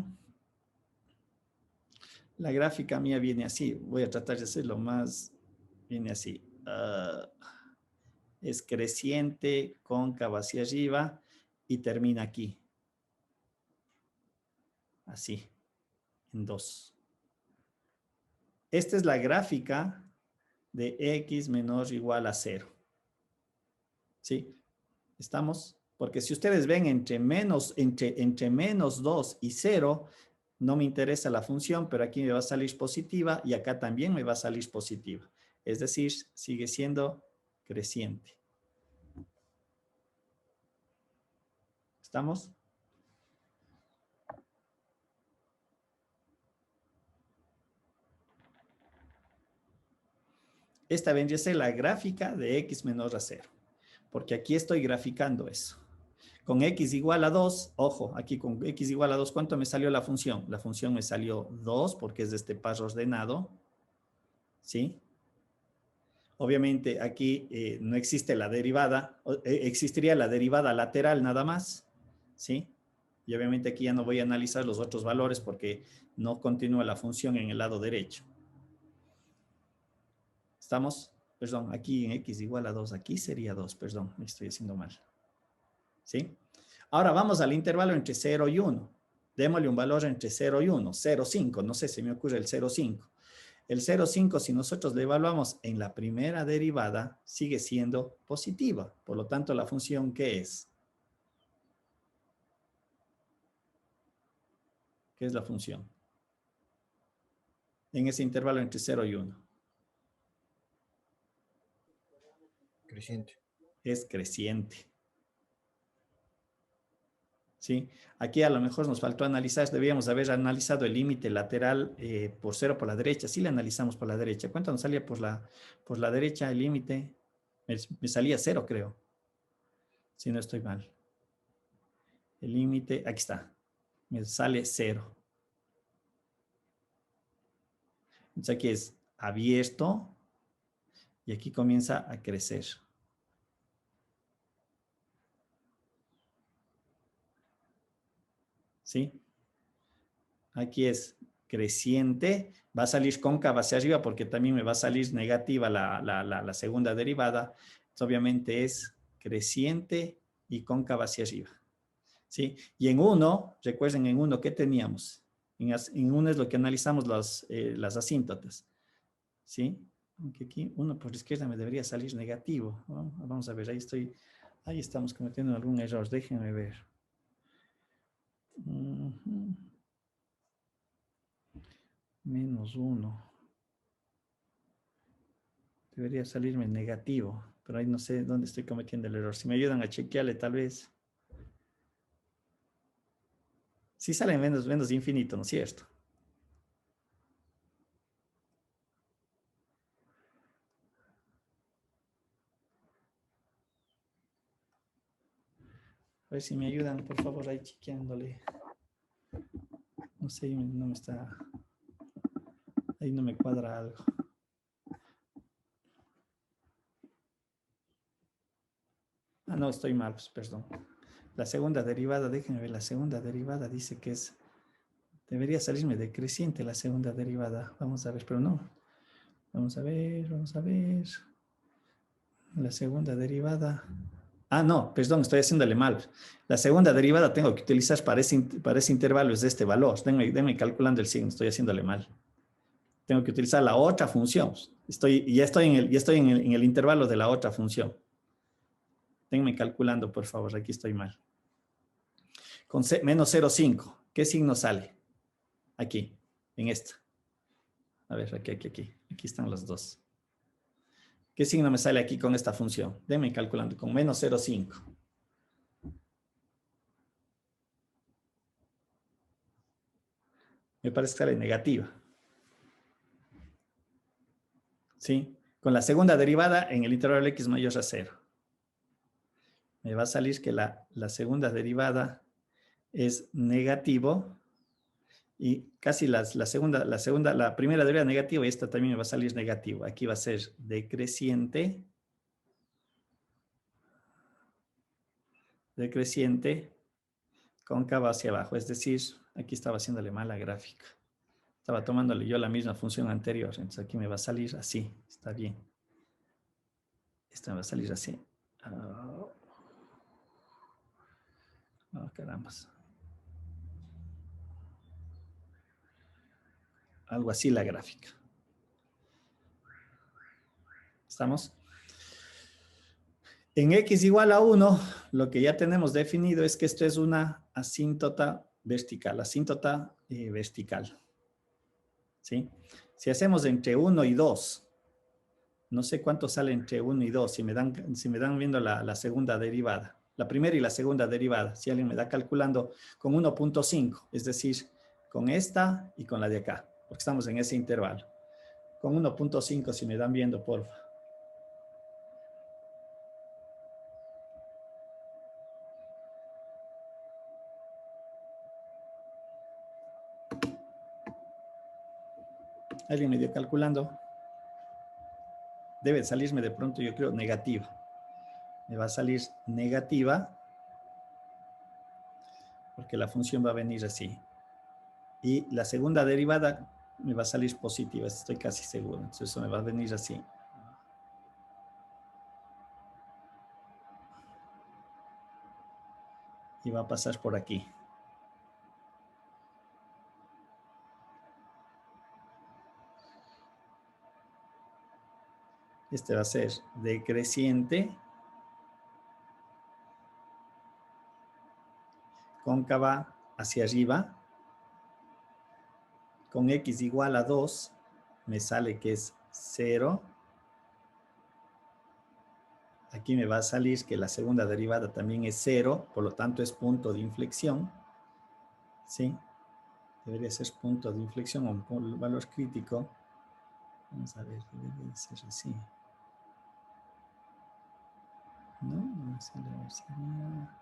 mía viene así. Voy a tratar de hacerlo más, viene así. Es creciente, cóncava hacia arriba y termina aquí. Así, en 2. Esta es la gráfica de x menor o igual a 0. ¿Sí? ¿Estamos? Porque si ustedes ven entre menos 2 y 0, no me interesa la función, pero aquí me va a salir positiva y acá también me va a salir positiva. Es decir, sigue siendo creciente. ¿Estamos? Esta vendría a ser la gráfica de x menor a 0, porque aquí estoy graficando eso. Con x igual a 2, ojo, aquí con x igual a 2, ¿cuánto me salió la función? La función me salió 2 porque es de este par ordenado, ¿sí? Obviamente aquí no existe la derivada, existiría la derivada lateral nada más, ¿sí? Y obviamente aquí ya no voy a analizar los otros valores porque no continúa la función en el lado derecho. ¿Estamos? Perdón, aquí en x igual a 2, aquí sería 2, perdón, me estoy haciendo mal. ¿Sí? Ahora vamos al intervalo entre 0 y 1. Démosle un valor entre 0 y 1, 0,5, no sé, se me ocurre el 0,5. El 0,5, si nosotros le evaluamos en la primera derivada, sigue siendo positiva. Por lo tanto, la función, ¿qué es? ¿Qué es la función? En ese intervalo entre 0 y 1. Creciente. Es creciente. ¿Sí? Aquí a lo mejor nos faltó analizar, debíamos haber analizado el límite lateral por 0 por la derecha. Sí le analizamos por la derecha. ¿Cuánto nos salía por la derecha el límite? Me salía 0, creo. Si no estoy mal. El límite, aquí está. Me sale 0. Entonces aquí es abierto y aquí comienza a crecer. ¿Sí? Aquí es creciente, va a salir cóncava hacia arriba porque también me va a salir negativa la segunda derivada. Entonces, obviamente es creciente y cóncava hacia arriba. ¿Sí? Y en 1, recuerden en 1, ¿qué teníamos? En 1 es lo que analizamos las asíntotas. ¿Sí? Aunque aquí 1 por la izquierda me debería salir negativo, ¿no? Vamos a ver, ahí estamos cometiendo algún error, déjenme ver. Menos 1. Debería salirme negativo, pero ahí no sé dónde estoy cometiendo el error. Si me ayudan a chequearle, tal vez. Sí sale menos infinito, ¿no es cierto? A ver si me ayudan, por favor, ahí chequeándole. No sé, no me está... Ahí no me cuadra algo. No, estoy mal, pues, perdón. La segunda derivada, déjenme ver, la segunda derivada dice que es... Debería salirme decreciente la segunda derivada. Vamos a ver, pero no. Vamos a ver. La segunda derivada... no, perdón, estoy haciéndole mal. La segunda derivada tengo que utilizar para ese intervalo, es de este valor. Denme calculando el signo, estoy haciéndole mal. Tengo que utilizar la otra función. Ya estoy en el intervalo de la otra función. Denme calculando, por favor, aquí estoy mal. Con menos 0,5, ¿qué signo sale? Aquí, en esta. A ver, aquí. Aquí están los dos. ¿Qué signo me sale aquí con esta función? Déjenme calculando, con menos 0,5. Me parece que sale negativa. ¿Sí? Con la segunda derivada en el intervalo x mayor a 0. Me va a salir que la segunda derivada es negativo y casi la primera derivada negativa y esta también me va a salir negativo. Aquí va a ser decreciente. Cóncava hacia abajo. Es decir, aquí estaba haciéndole mal la gráfica. Estaba tomándole yo la misma función anterior. Entonces aquí me va a salir así. Está bien. Esta me va a salir así. Caramba. Algo así la gráfica. ¿Estamos? En x igual a 1, lo que ya tenemos definido es que esto es una asíntota vertical. Asíntota vertical. ¿Sí? Si hacemos entre 1 y 2, no sé cuánto sale entre 1 y 2, si me dan viendo la segunda derivada, la primera y la segunda derivada, si alguien me da calculando con 1.5, es decir, con esta y con la de acá, porque estamos en ese intervalo. Con 1.5, si me dan viendo, porfa. ¿Alguien me dio calculando? Debe salirme de pronto, yo creo, negativa. Me va a salir negativa porque la función va a venir así. Y la segunda derivada me va a salir positiva, estoy casi seguro. Entonces eso me va a venir así. Y va a pasar por aquí. Este va a ser decreciente, cóncava hacia arriba, con x igual a 2, me sale que es 0. Aquí me va a salir que la segunda derivada también es 0, por lo tanto es punto de inflexión. ¿Sí? Debería ser punto de inflexión o un valor crítico. Vamos a ver, debería ser así. No, no sale a ver si sería.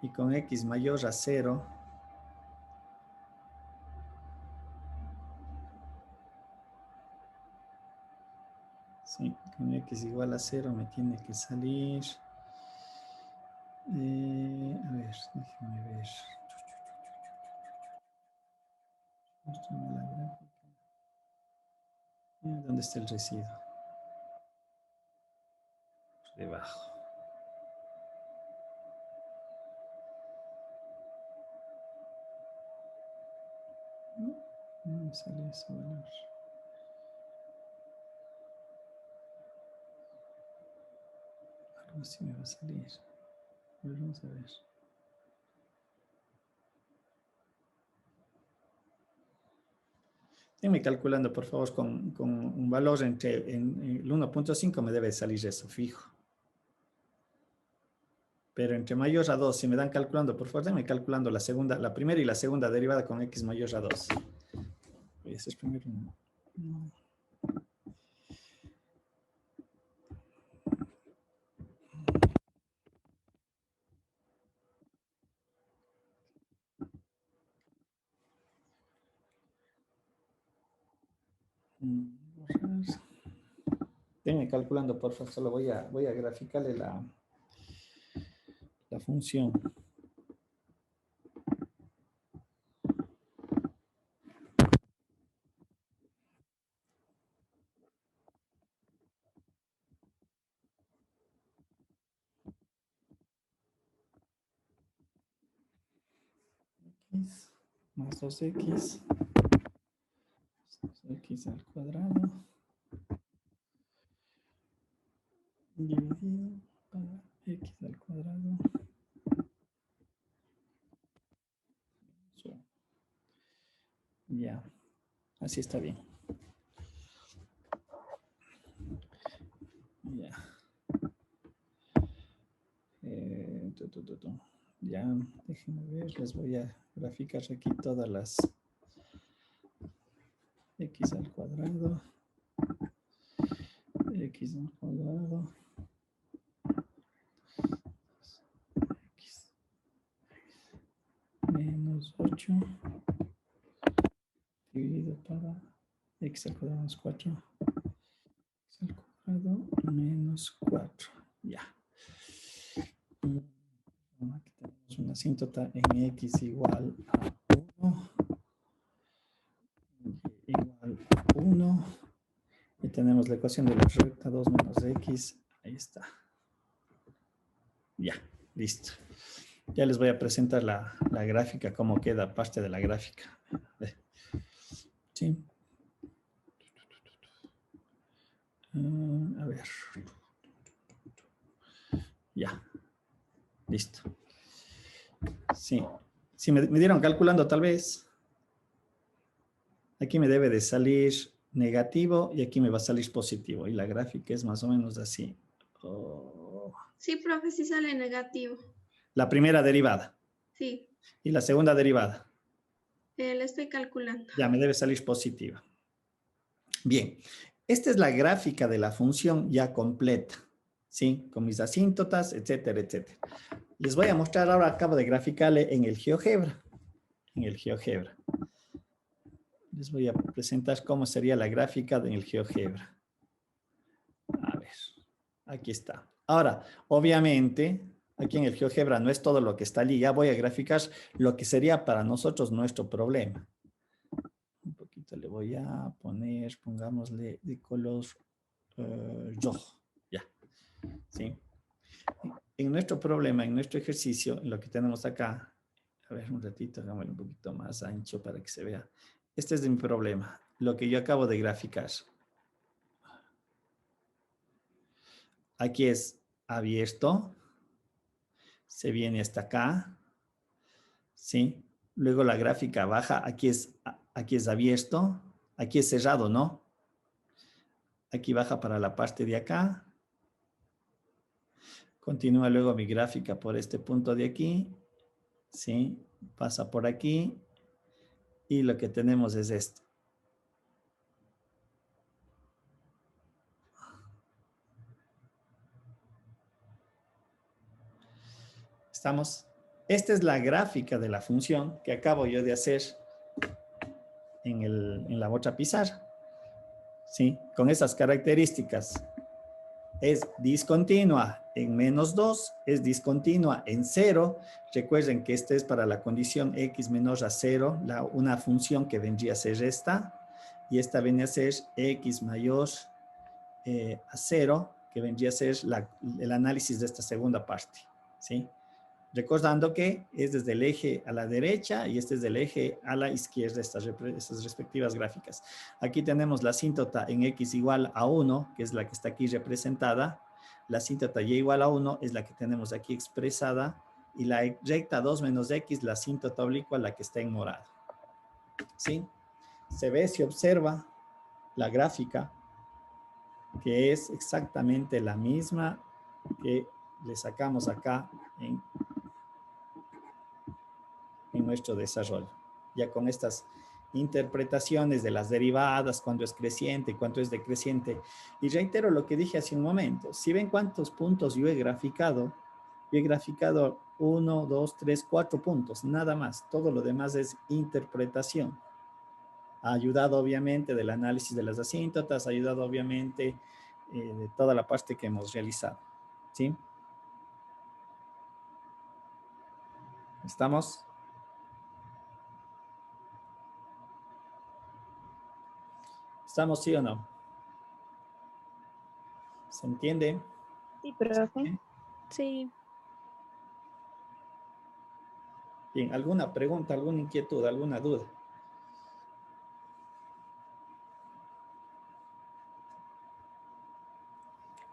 Y con x mayor a 0. Sí, con x igual a 0 me tiene que salir. A ver, déjenme ver. Muéstrame la gráfica. ¿Dónde está el residuo? Debajo. No me sale ese valor. Algo así me va a salir. A ver, vamos a ver. Déjenme calculando, por favor, con un valor entre el 1.5 me debe salir eso, fijo. Pero entre mayor a 2, si me dan calculando, por favor, déjenme calculando la primera y la segunda derivada con x mayor a 2. Voy a hacer primero uno. Déjenme calculando, por favor, solo voy a graficarle la función. X más 2x al cuadrado dividido para x al cuadrado. Ya, así está bien. Ya, déjenme ver, les voy a graficar aquí todas las x al cuadrado, x al cuadrado, x menos 8 dividido para x al cuadrado menos 4, x al cuadrado menos 4, ya. Aquí tenemos una asíntota en x igual a 1, igual a 1, y tenemos la ecuación de la recta 2 menos x, ahí está. Ya, listo. Ya les voy a presentar la gráfica, cómo queda parte de la gráfica. Sí. A ver. Ya. Listo. Sí. Si me dieron calculando tal vez. Aquí me debe de salir negativo y aquí me va a salir positivo. Y la gráfica es más o menos así. Oh. Sí, profe, sí sale negativo. La primera derivada. Sí, Y la segunda derivada. le estoy calculando. Ya me debe salir positiva. Bien. Esta es la gráfica de la función ya completa. ¿Sí? Con mis asíntotas, etcétera, etcétera. Les voy a mostrar ahora, acabo de graficarle en el GeoGebra. En el GeoGebra. Les voy a presentar cómo sería la gráfica en el GeoGebra. A ver, aquí está. Ahora, obviamente, aquí en el GeoGebra no es todo lo que está allí. Ya voy a graficar lo que sería para nosotros nuestro problema. Un poquito le voy a poner, pongámosle de color rojo. Ya, ¿sí? En nuestro problema, en nuestro ejercicio, en lo que tenemos acá, a ver un ratito, hagámoslo un poquito más ancho para que se vea. Este es mi problema, lo que yo acabo de graficar. Aquí es abierto, se viene hasta acá, ¿sí? Luego la gráfica baja, aquí es abierto, aquí es cerrado, ¿no? Aquí baja para la parte de acá. Continúa luego mi gráfica por este punto de aquí, ¿sí? Pasa por aquí y lo que tenemos es esto. ¿Estamos? Esta es la gráfica de la función que acabo yo de hacer en la otra pizarra. ¿Sí? Con esas características. Es discontinua en menos 2, es discontinua en 0. Recuerden que esta es para la condición x menor a 0, una función que vendría a ser esta. Y esta viene a ser x mayor a 0, que vendría a ser el análisis de esta segunda parte. ¿Sí? Recordando que es desde el eje a la derecha y este es del eje a la izquierda, estas respectivas gráficas. Aquí tenemos la asíntota en x igual a 1, que es la que está aquí representada. La asíntota y igual a 1 es la que tenemos aquí expresada. Y la recta 2 menos x, la asíntota oblicua, la que está en morado. ¿Sí? Se ve, se observa la gráfica, que es exactamente la misma que le sacamos acá en nuestro desarrollo. Ya con estas interpretaciones de las derivadas, cuando es creciente, cuánto es decreciente. Y reitero lo que dije hace un momento. Si ven cuántos puntos yo he graficado 1, 2, 3, 4 puntos, nada más. Todo lo demás es interpretación. Ha ayudado obviamente del análisis de las asíntotas, ha ayudado obviamente de toda la parte que hemos realizado. ¿Sí? ¿Estamos? ¿Estamos sí o no? ¿Se entiende? Sí, profe. Sí. Bien, ¿alguna pregunta, alguna inquietud, alguna duda?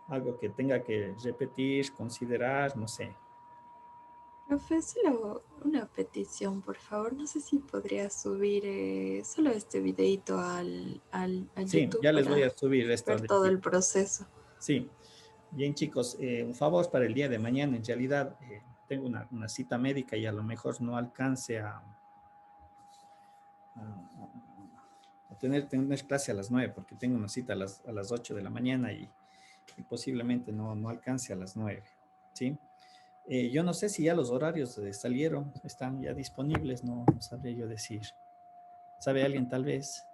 Algo que tenga que repetir, considerar, no sé. Profe, solo una petición, por favor. No sé si podría subir solo este videito al Sí, YouTube ya les para voy a subir esto. ver todo el proceso. Sí. Bien, chicos, un favor para el día de mañana. En realidad, tengo una cita médica y a lo mejor no alcance a tener clase a las 9 porque tengo una cita a las 8 de la mañana y posiblemente no alcance a las 9, ¿sí? Yo no sé si ya los horarios salieron, están ya disponibles, no sabría yo decir. ¿Sabe alguien tal vez?